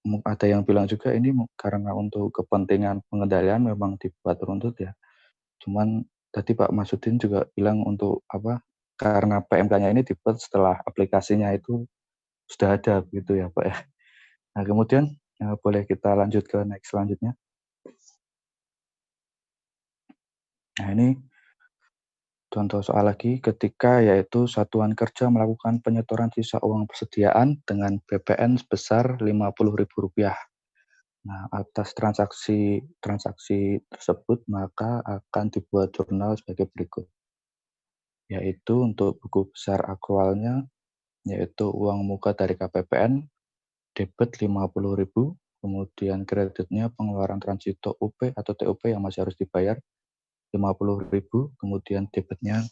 Ada yang bilang juga ini karena untuk kepentingan pengendalian memang dibuat runtut ya. Cuman tadi Pak Masudin juga bilang untuk apa? Karena PMK-nya ini dibuat setelah aplikasinya itu sudah ada gitu ya Pak ya. Nah, kemudian boleh kita lanjut ke next selanjutnya. Nah, ini contoh soal lagi ketika yaitu satuan kerja melakukan penyetoran sisa uang persediaan dengan BPN sebesar Rp50.000. Nah, atas transaksi tersebut maka akan dibuat jurnal sebagai berikut. Yaitu untuk buku besar akrualnya yaitu uang muka dari KPPN debit 50.000, kemudian kreditnya pengeluaran transito UP atau TUP yang masih harus dibayar 50.000, kemudian debitnya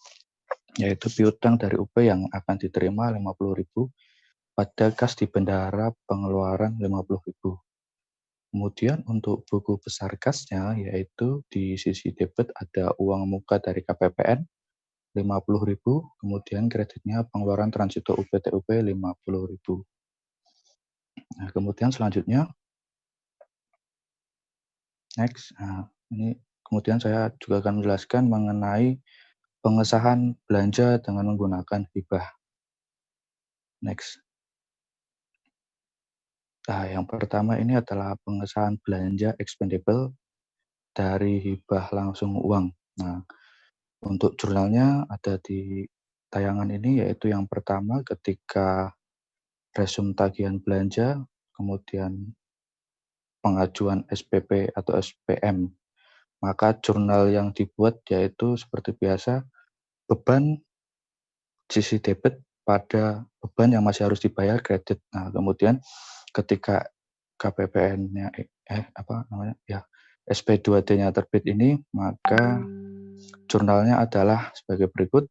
yaitu piutang dari UP yang akan diterima 50.000 pada kas di bendahara pengeluaran 50.000. Kemudian untuk buku besar kasnya yaitu di sisi debit ada uang muka dari KPPN 50.000, kemudian kreditnya pengeluaran transito UP TUP 50.000. Nah, kemudian selanjutnya next. Nah, ini kemudian saya juga akan menjelaskan mengenai pengesahan belanja dengan menggunakan hibah. Next. Nah, yang pertama ini adalah pengesahan belanja expendable dari hibah langsung uang. Nah, untuk jurnalnya ada di tayangan ini, yaitu yang pertama ketika resum tagihan belanja, kemudian pengajuan SPP atau SPM. Maka jurnal yang dibuat yaitu seperti biasa, beban sisi debit pada beban yang masih harus dibayar kredit. Nah, kemudian ketika KPPN-nya SP2D-nya terbit ini, maka jurnalnya adalah sebagai berikut.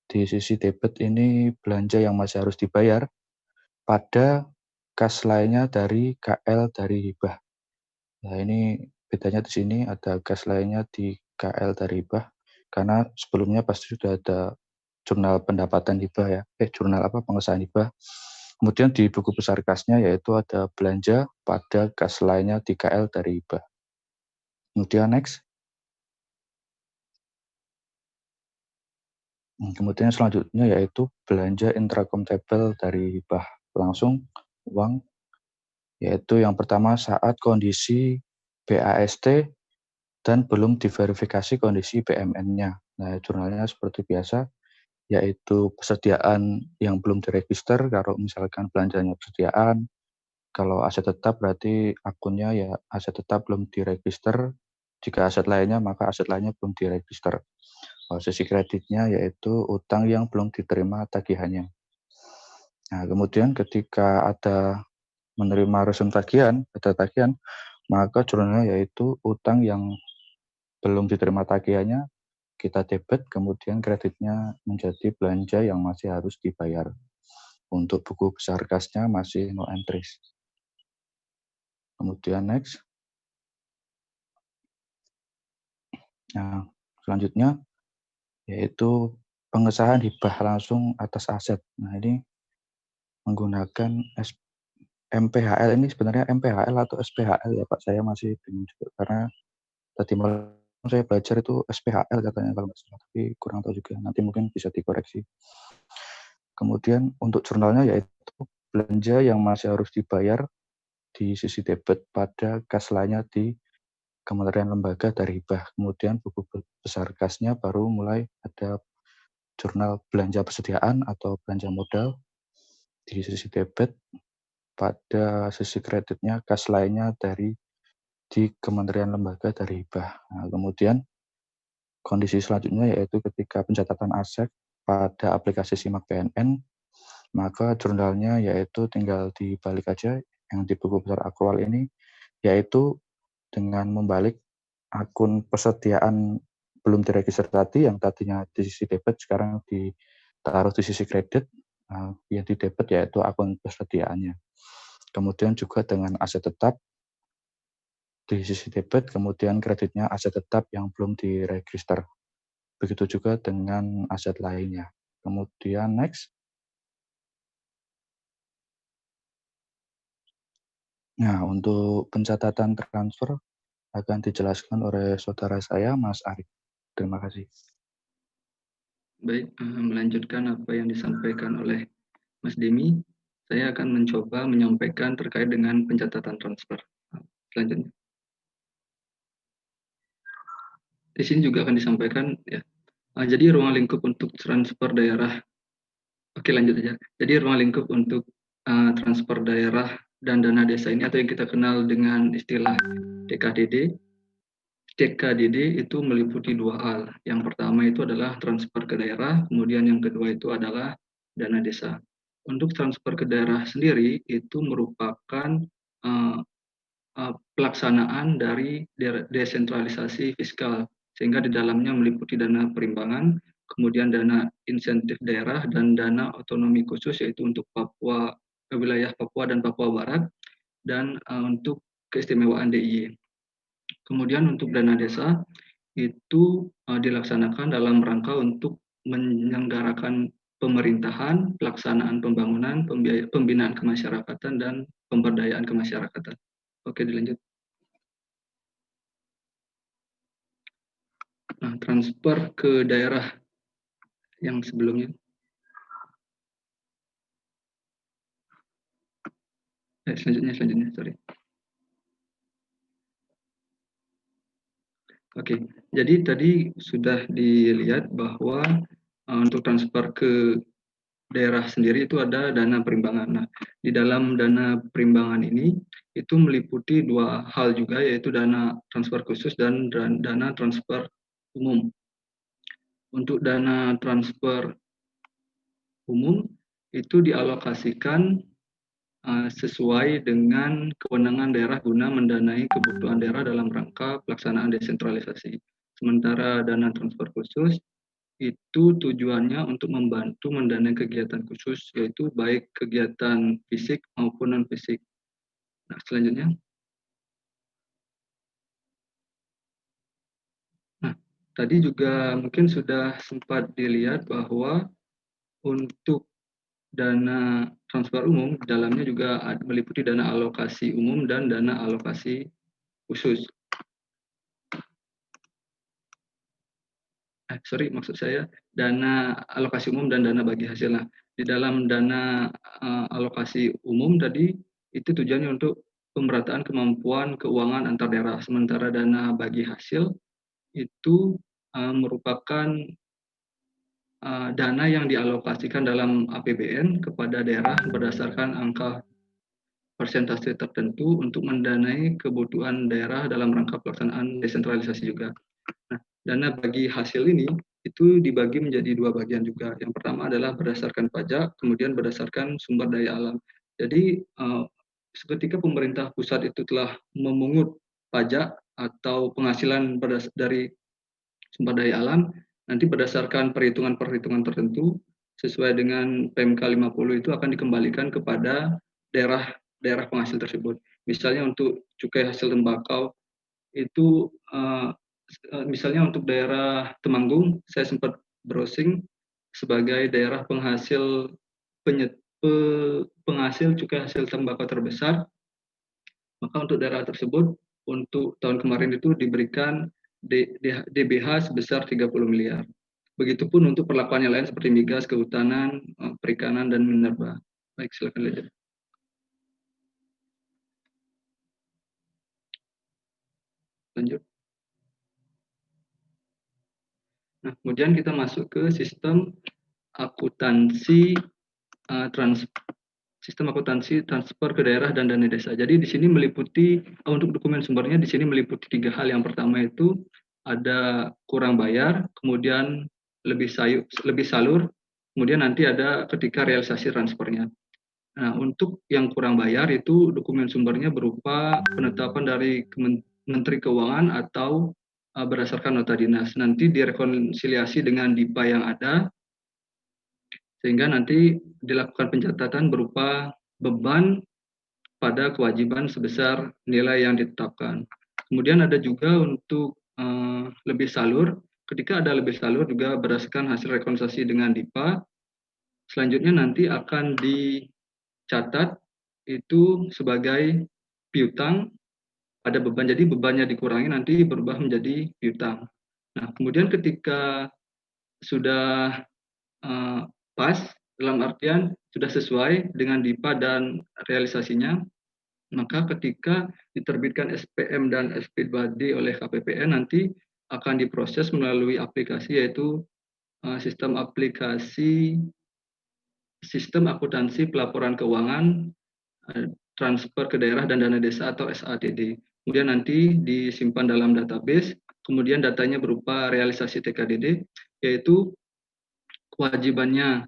Di sisi debit ini belanja yang masih harus dibayar pada kas lainnya dari KL dari hibah. Nah, ini bedanya di sini ada kas lainnya di KL dari hibah karena sebelumnya pasti sudah ada jurnal pendapatan hibah ya. Jurnal pengesahan hibah. Kemudian di buku besar kasnya yaitu ada belanja pada kas lainnya di KL dari hibah. Kemudian next. Kemudian selanjutnya yaitu belanja intracomptable dari hibah langsung uang, yaitu yang pertama saat kondisi BAST dan belum diverifikasi kondisi BMN-nya. Nah, jurnalnya seperti biasa, yaitu persediaan yang belum diregister, kalau misalkan belanjanya persediaan, kalau aset tetap berarti akunnya ya aset tetap belum diregister, jika aset lainnya maka aset lainnya belum diregister. Sisi kreditnya yaitu utang yang belum diterima tagihannya. Nah, kemudian ketika ada menerima resum tagihan, ada tagihan, maka jurnalnya yaitu utang yang belum diterima tagihannya kita debit, kemudian kreditnya menjadi belanja yang masih harus dibayar. Untuk buku besar kasnya masih no entries. Kemudian next. Nah, selanjutnya yaitu pengesahan hibah langsung atas aset. Nah, ini menggunakan MPHL. Ini sebenarnya MPHL atau SPHL ya Pak, saya masih bingung juga karena tadi malam saya belajar itu SPHL katanya kalau nggak salah, tapi kurang tahu juga, nanti mungkin bisa dikoreksi. Kemudian untuk jurnalnya yaitu belanja yang masih harus dibayar di sisi debit pada kas lainnya di Kementerian Lembaga dari hibah. Kemudian buku besar kasnya baru mulai ada jurnal belanja persediaan atau belanja modal di sisi debit pada sisi kreditnya kas lainnya dari di kementerian lembaga dari hibah. Nah, kemudian kondisi selanjutnya yaitu ketika pencatatan aset pada aplikasi Simak PNN, maka jurnalnya yaitu tinggal dibalik aja yang di buku besar akrual ini, yaitu dengan membalik akun persediaan belum diregister tadi, yang tadinya di sisi debit sekarang ditaruh di sisi kredit, yang di debit yaitu akun persediaannya. Kemudian juga dengan aset tetap di sisi debit, kemudian kreditnya aset tetap yang belum diregister. Begitu juga dengan aset lainnya. Kemudian next. Nah, untuk pencatatan transfer akan dijelaskan oleh saudara saya, Mas Arif. Terima kasih. Baik, melanjutkan apa yang disampaikan oleh Mas Demi, saya akan mencoba menyampaikan terkait dengan pencatatan transfer. Selanjutnya. Di sini juga akan disampaikan, ya. Jadi ruang lingkup untuk transfer daerah, oke lanjut aja. Jadi ruang lingkup untuk transfer daerah dan dana desa ini atau yang kita kenal dengan istilah DKDD. DKDD itu meliputi dua hal. Yang pertama itu adalah transfer ke daerah, kemudian yang kedua itu adalah dana desa. Untuk transfer ke daerah sendiri itu merupakan pelaksanaan dari desentralisasi fiskal, sehingga di dalamnya meliputi dana perimbangan, kemudian dana insentif daerah, dan dana otonomi khusus yaitu untuk Papua, wilayah Papua dan Papua Barat, dan untuk keistimewaan DIY. Kemudian untuk dana desa itu dilaksanakan dalam rangka untuk menyelenggarakan pemerintahan, pelaksanaan pembangunan, pembinaan kemasyarakatan, dan pemberdayaan kemasyarakatan. Oke, dilanjut. Nah, transfer ke daerah yang sebelumnya. Selanjutnya, sorry. Oke, jadi tadi sudah dilihat bahwa untuk transfer ke daerah sendiri itu ada dana perimbangan. Nah, di dalam dana perimbangan ini itu meliputi dua hal juga, yaitu dana transfer khusus dan dana transfer umum. Untuk dana transfer umum itu dialokasikan sesuai dengan kewenangan daerah guna mendanai kebutuhan daerah dalam rangka pelaksanaan desentralisasi. Sementara dana transfer khusus itu tujuannya untuk membantu mendanai kegiatan khusus, yaitu baik kegiatan fisik maupun non-fisik. Nah, selanjutnya. Nah, tadi juga mungkin sudah sempat dilihat bahwa untuk dana transfer umum, dalamnya juga meliputi dana alokasi umum dan dana alokasi khusus. Maksud saya dana alokasi umum dan dana bagi hasil. Nah, di dalam dana alokasi umum tadi itu tujuannya untuk pemerataan kemampuan keuangan antar daerah. Sementara dana bagi hasil itu merupakan dana yang dialokasikan dalam APBN kepada daerah berdasarkan angka persentase tertentu untuk mendanai kebutuhan daerah dalam rangka pelaksanaan desentralisasi juga. Nah, dana bagi hasil ini itu dibagi menjadi dua bagian juga. Yang pertama adalah berdasarkan pajak, kemudian berdasarkan sumber daya alam. Jadi ketika pemerintah pusat itu telah memungut pajak atau penghasilan dari sumber daya alam, nanti berdasarkan perhitungan-perhitungan tertentu sesuai dengan PMK 50 itu akan dikembalikan kepada daerah penghasil tersebut. Misalnya untuk cukai hasil tembakau itu misalnya untuk daerah Temanggung, saya sempat browsing sebagai daerah penghasil cukai hasil tembakau terbesar, maka untuk daerah tersebut untuk tahun kemarin itu diberikan DBH sebesar 30 miliar. Begitupun untuk perlakuan yang lain seperti migas, kehutanan, perikanan, dan minerba. Baik, silakan lanjut. Lanjut. Nah, kemudian kita masuk ke sistem akuntansi sistem akuntansi transfer ke daerah dan dana desa. Jadi di sini meliputi untuk dokumen sumbernya di sini meliputi 3 hal. Yang pertama itu ada kurang bayar, kemudian lebih salur, kemudian nanti ada ketika realisasi transfernya. Nah, untuk yang kurang bayar itu dokumen sumbernya berupa penetapan dari Menteri Keuangan atau berdasarkan nota dinas. Nanti direkonsiliasi dengan DIPA yang ada, sehingga nanti dilakukan pencatatan berupa beban pada kewajiban sebesar nilai yang ditetapkan. Kemudian ada juga untuk lebih salur, ketika ada lebih salur juga berdasarkan hasil rekonsiliasi dengan DIPA, selanjutnya nanti akan dicatat itu sebagai piutang ada beban, jadi bebannya dikurangi nanti berubah menjadi piutang. Nah, kemudian ketika sudah pas, dalam artian sudah sesuai dengan DIPA dan realisasinya, maka ketika diterbitkan SPM dan SP2D oleh KPPN nanti akan diproses melalui aplikasi, yaitu sistem akuntansi pelaporan keuangan transfer ke daerah dan dana desa atau SADD. Kemudian nanti disimpan dalam database, kemudian datanya berupa realisasi TKDD, yaitu kewajibannya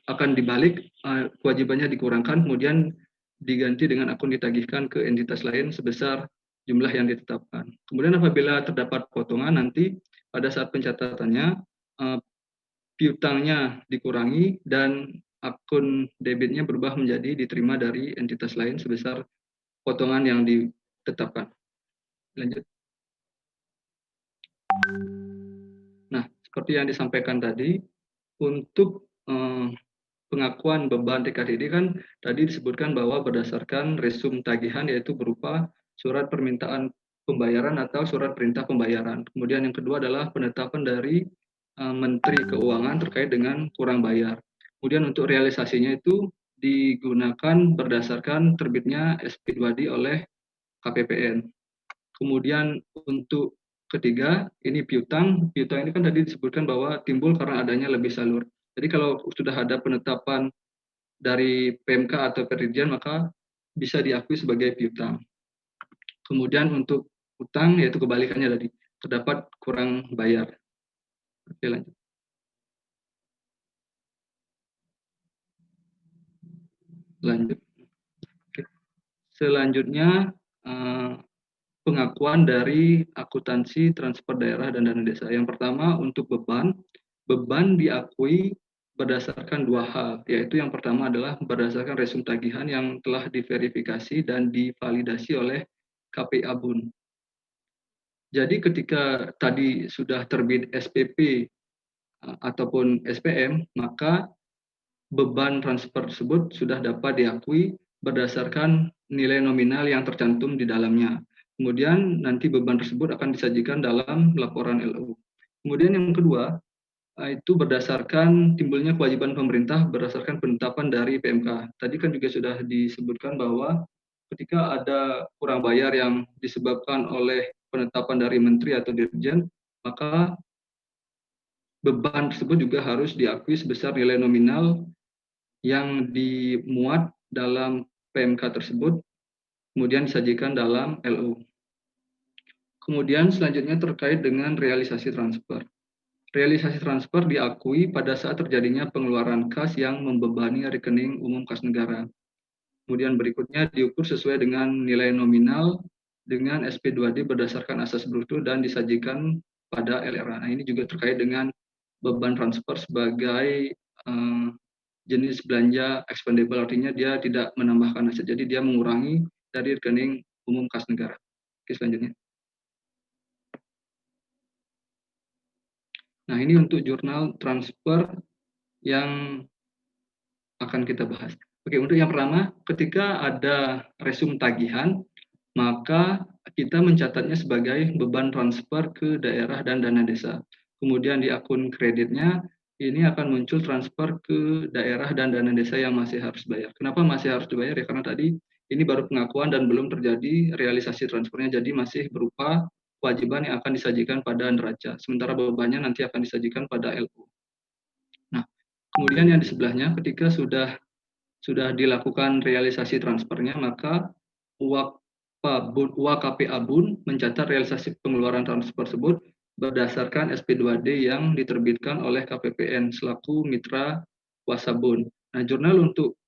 akan dibalik, kewajibannya dikurangkan, kemudian diganti dengan akun ditagihkan ke entitas lain sebesar jumlah yang ditetapkan. Kemudian apabila terdapat potongan, nanti pada saat pencatatannya piutangnya dikurangi dan akun debitnya berubah menjadi diterima dari entitas lain sebesar potongan yang ditetapkan. Lanjut. Nah, seperti yang disampaikan tadi, untuk pengakuan beban TKDD kan tadi disebutkan bahwa berdasarkan resum tagihan, yaitu berupa surat permintaan pembayaran atau surat perintah pembayaran. Kemudian yang kedua adalah penetapan dari Menteri Keuangan terkait dengan kurang bayar. Kemudian untuk realisasinya itu digunakan berdasarkan terbitnya SP2D oleh KPPN. Kemudian untuk ketiga, ini piutang. Piutang ini kan tadi disebutkan bahwa timbul karena adanya lebih salur. Jadi kalau sudah ada penetapan dari PMK atau Perizinan, maka bisa diakui sebagai piutang. Kemudian untuk utang, yaitu kebalikannya tadi, terdapat kurang bayar. Oke, lanjut. Oke. Selanjutnya, pengakuan dari akuntansi transfer daerah dan dana desa. Yang pertama untuk beban diakui berdasarkan 2 hal, yaitu yang pertama adalah berdasarkan resum tagihan yang telah diverifikasi dan divalidasi oleh KPA BUN. Jadi ketika tadi sudah terbit SPP ataupun SPM, maka beban transfer tersebut sudah dapat diakui berdasarkan nilai nominal yang tercantum di dalamnya. Kemudian nanti beban tersebut akan disajikan dalam laporan LU. Kemudian yang kedua, itu berdasarkan timbulnya kewajiban pemerintah berdasarkan penetapan dari PMK. Tadi kan juga sudah disebutkan bahwa ketika ada kurang bayar yang disebabkan oleh penetapan dari menteri atau dirjen, maka beban tersebut juga harus diakui sebesar nilai nominal yang dimuat dalam PMK tersebut, kemudian disajikan dalam LU. Kemudian selanjutnya terkait dengan realisasi transfer. Realisasi transfer diakui pada saat terjadinya pengeluaran kas yang membebani rekening umum kas negara. Kemudian berikutnya diukur sesuai dengan nilai nominal dengan SP2D berdasarkan asas bruto dan disajikan pada LRA. Nah, ini juga terkait dengan beban transfer sebagai jenis belanja expendable, artinya dia tidak menambahkan aset, jadi dia mengurangi dari rekening umum kas negara. Oke, selanjutnya. Nah, ini untuk jurnal transfer yang akan kita bahas. Oke, untuk yang pertama, ketika ada resum tagihan, maka kita mencatatnya sebagai beban transfer ke daerah dan dana desa. Kemudian di akun kreditnya, ini akan muncul transfer ke daerah dan dana desa yang masih harus bayar. Kenapa masih harus dibayar? Ya karena tadi ini baru pengakuan dan belum terjadi realisasi transfernya, jadi masih berupa kewajiban yang akan disajikan pada neraca. Sementara bebannya nanti akan disajikan pada LU. Nah, Kemudian yang di sebelahnya ketika sudah dilakukan realisasi transfernya, maka UAKP Abun mencatat realisasi pengeluaran transfer tersebut berdasarkan SP2D yang diterbitkan oleh KPPN selaku mitra kuasa bun. Nah, jurnal untuk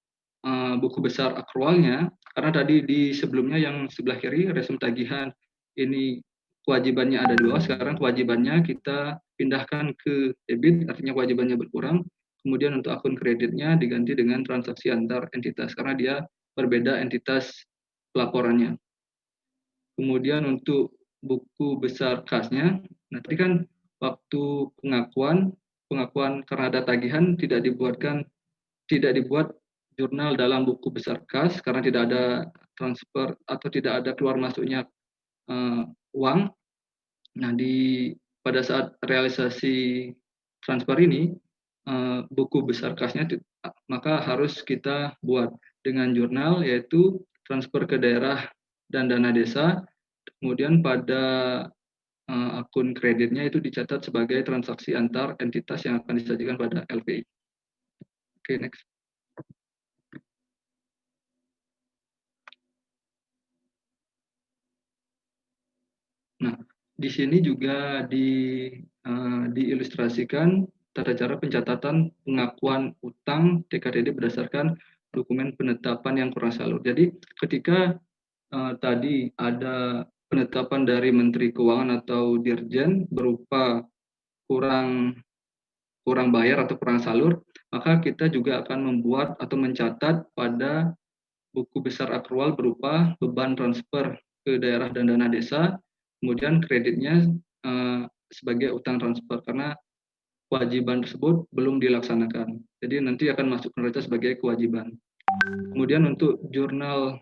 buku besar akrualnya, karena tadi di sebelumnya yang sebelah kiri resume tagihan ini kewajibannya ada 2, sekarang kewajibannya kita pindahkan ke debit, artinya kewajibannya berkurang. Kemudian untuk akun kreditnya diganti dengan transaksi antar entitas karena dia berbeda entitas pelaporannya. Kemudian untuk buku besar kasnya, nanti kan waktu pengakuan karena ada tagihan tidak dibuat jurnal dalam buku besar kas karena tidak ada transfer atau tidak ada keluar masuknya uang. Nah, pada saat realisasi transfer ini buku besar kasnya maka harus kita buat dengan jurnal, yaitu transfer ke daerah dan dana desa. Kemudian pada akun kreditnya itu dicatat sebagai transaksi antar entitas yang akan disajikan pada LPI. Oke, next. Nah, di sini juga diilustrasikan tata cara pencatatan pengakuan utang TKDD berdasarkan dokumen penetapan yang kurang salur. Jadi ketika tadi ada penetapan dari Menteri Keuangan atau Dirjen berupa kurang bayar atau kurang salur, maka kita juga akan membuat atau mencatat pada buku besar akrual berupa beban transfer ke daerah dan dana desa, kemudian kreditnya sebagai utang transfer karena kewajiban tersebut belum dilaksanakan. Jadi nanti akan masuk neraca sebagai kewajiban. Kemudian untuk jurnal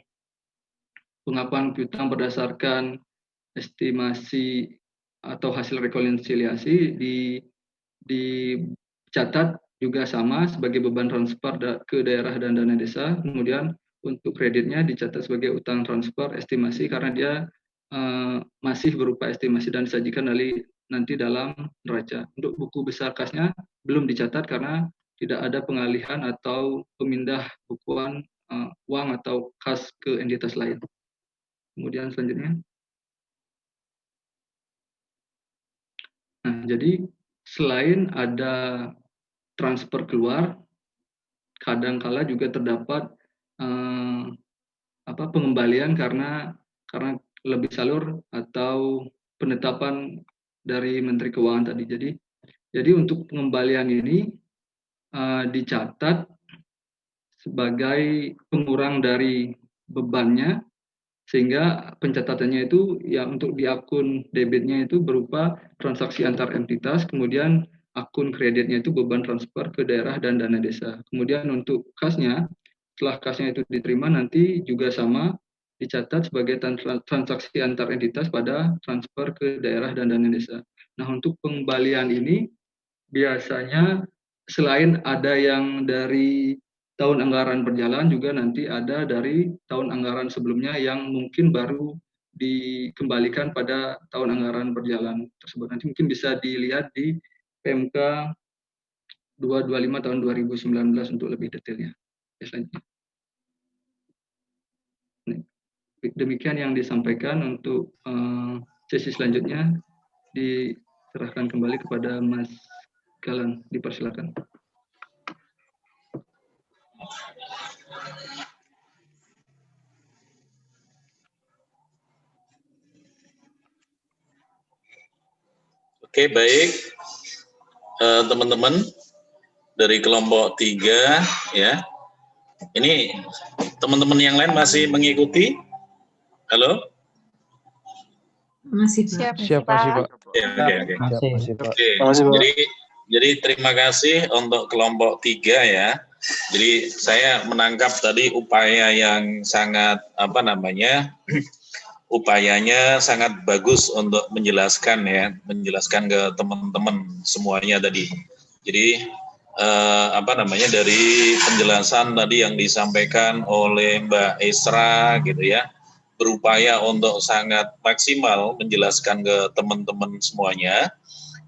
pengakuan piutang berdasarkan estimasi atau hasil rekonsiliasi dicatat juga sama sebagai beban transfer ke daerah dan dana desa. Kemudian untuk kreditnya dicatat sebagai utang transfer estimasi karena dia masih berupa estimasi dan disajikan nanti dalam neraca. Untuk buku besar kasnya belum dicatat karena tidak ada pengalihan atau pemindah bukuan uang atau kas ke entitas lain. Kemudian selanjutnya. Nah, jadi selain ada transfer keluar, kadangkala juga terdapat pengembalian karena lebih salur atau penetapan dari Menteri Keuangan tadi. Jadi untuk pengembalian ini dicatat sebagai pengurang dari bebannya, sehingga pencatatannya itu ya untuk di akun debitnya itu berupa transaksi antar entitas, kemudian akun kreditnya itu beban transfer ke daerah dan dana desa. Kemudian untuk kasnya, setelah kasnya itu diterima nanti juga sama dicatat sebagai transaksi antar entitas pada transfer ke daerah dan dana desa. Nah, untuk pengembalian ini biasanya selain ada yang dari tahun anggaran berjalan, juga nanti ada dari tahun anggaran sebelumnya yang mungkin baru dikembalikan pada tahun anggaran berjalan tersebut. Nanti mungkin bisa dilihat di PMK 225 tahun 2019 untuk lebih detailnya. Selanjutnya. Demikian yang disampaikan. Untuk sesi selanjutnya diserahkan kembali kepada Mas Galan. Dipersilakan. Oke, baik. Teman-teman dari kelompok 3 ya. Ini teman-teman yang lain masih mengikuti? Halo? Masih, Pak. Siap, Pak. Oke. Jadi terima kasih untuk kelompok 3 ya. Jadi saya menangkap tadi upaya yang sangat upayanya sangat bagus untuk menjelaskan ke teman-teman semuanya tadi. Jadi dari penjelasan tadi yang disampaikan oleh Mbak Esra gitu ya, berupaya untuk sangat maksimal menjelaskan ke teman-teman semuanya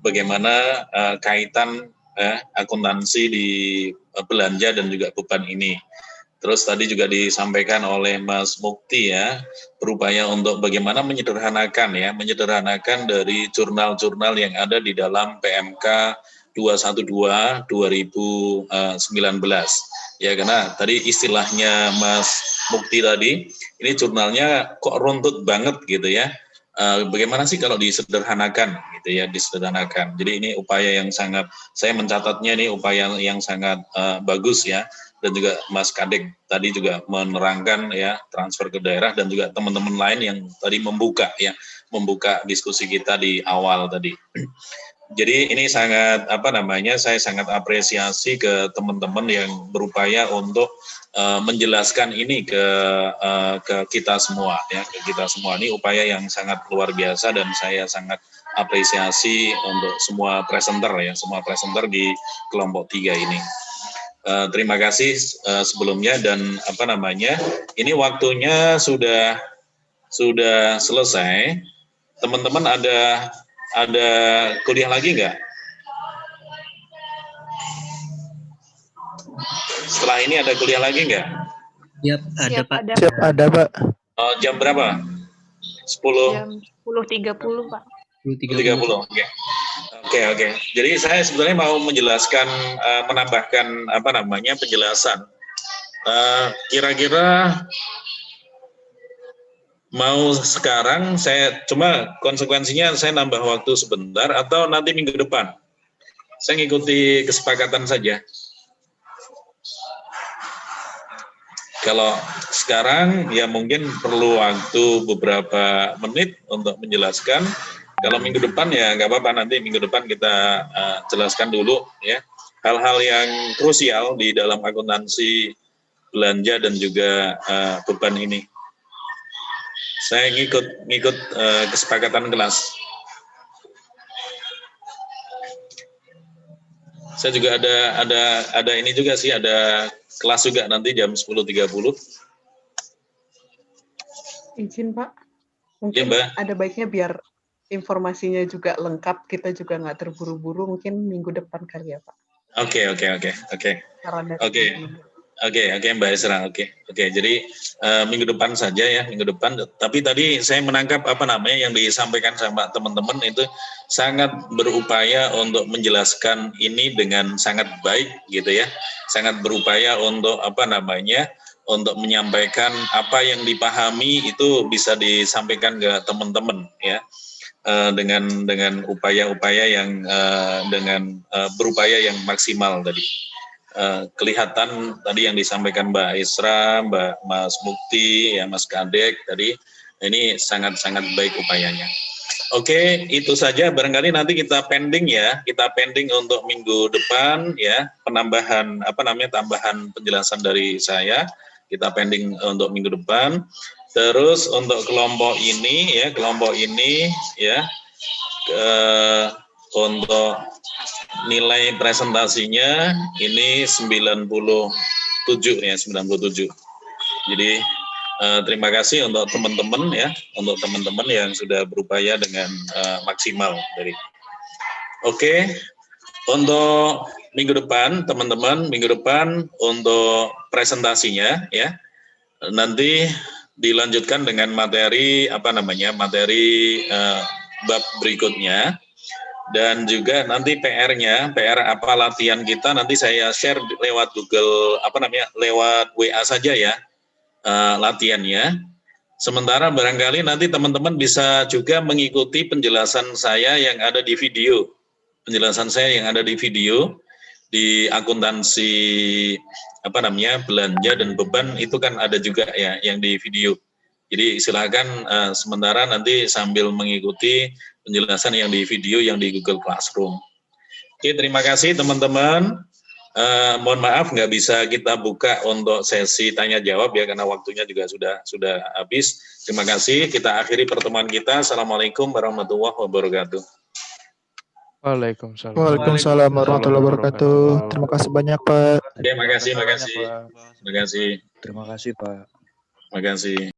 bagaimana kaitan akuntansi di belanja dan juga beban ini. Terus tadi juga disampaikan oleh Mas Mukti ya, berupaya untuk bagaimana menyederhanakan dari jurnal-jurnal yang ada di dalam PMK 212 2019. Ya, karena tadi istilahnya Mas Mukti tadi, ini jurnalnya kok runtut banget gitu ya. Bagaimana sih kalau disederhanakan gitu ya, disederhanakan. Jadi ini upaya yang sangat, saya mencatatnya ini upaya yang sangat bagus ya. Dan juga Mas Kadek tadi juga menerangkan ya, transfer ke daerah, dan juga teman-teman lain yang tadi membuka diskusi kita di awal tadi. Jadi ini sangat saya sangat apresiasi ke teman-teman yang berupaya untuk menjelaskan ini ke kita semua ya, ke kita semua. Ini upaya yang sangat luar biasa dan saya sangat apresiasi untuk semua presenter ya, semua presenter di kelompok 3 ini. Terima kasih sebelumnya, dan ini waktunya sudah selesai. Teman-teman ada kuliah lagi nggak? Setelah ini ada kuliah lagi nggak? Siap, ada Pak. Siap, ada Pak. Jam berapa? 10? Jam 10.30 Pak. 10.30, oke. Jadi saya sebenarnya mau menjelaskan, menambahkan penjelasan. Kira-kira mau sekarang saya cuma konsekuensinya saya nambah waktu sebentar atau nanti minggu depan. Saya ngikuti kesepakatan saja. Kalau sekarang ya mungkin perlu waktu beberapa menit untuk menjelaskan. Kalau minggu depan ya nggak apa-apa, nanti minggu depan kita jelaskan dulu ya hal-hal yang krusial di dalam akuntansi belanja dan juga beban ini. Saya ngikut kesepakatan kelas. Saya juga ada ini juga sih, ada kelas juga nanti jam 10.30. Izin Pak, Ya, mungkin Mbak. ada baiknya biar informasinya juga lengkap, kita juga nggak terburu-buru, mungkin minggu depan kali ya Pak. Oke. Saran dari Oke. Oke, Mbak Esra. Oke. Jadi minggu depan saja ya, minggu depan. Tapi tadi saya menangkap yang disampaikan sama teman-teman itu sangat berupaya untuk menjelaskan ini dengan sangat baik gitu ya. Sangat berupaya untuk untuk menyampaikan apa yang dipahami itu bisa disampaikan ke teman-teman ya. Dengan upaya-upaya yang berupaya yang maksimal tadi. Kelihatan tadi yang disampaikan Mbak Isra, Mas Mukti, ya Mas Kadek tadi, ini sangat-sangat baik upayanya. Oke, itu saja. Barangkali nanti kita pending ya, untuk minggu depan ya, penambahan tambahan penjelasan dari saya, kita pending untuk minggu depan. Terus untuk kelompok ini ya, untuk nilai presentasinya ini 97 ya, 97. Jadi terima kasih untuk teman-teman ya, yang sudah berupaya dengan maksimal dari. Oke. Untuk minggu depan teman-teman, untuk presentasinya ya, nanti dilanjutkan dengan materi bab berikutnya. Dan juga nanti PR latihan kita nanti saya share lewat Google lewat WA saja ya, latihannya. Sementara barangkali nanti teman-teman bisa juga mengikuti penjelasan saya yang ada di video. Di akuntansi belanja dan beban itu kan ada juga ya yang di video. Jadi silakan sementara nanti sambil mengikuti penjelasan yang di video yang di Google Classroom. Oke, terima kasih teman-teman. Mohon maaf nggak bisa kita buka untuk sesi tanya jawab ya, karena waktunya juga sudah habis. Terima kasih. Kita akhiri pertemuan kita. Assalamualaikum warahmatullahi wabarakatuh. Waalaikumsalam. Waalaikumsalam warahmatullahi wabarakatuh. Terima kasih banyak Pak. Terima kasih. Terima kasih Pak. Terima kasih.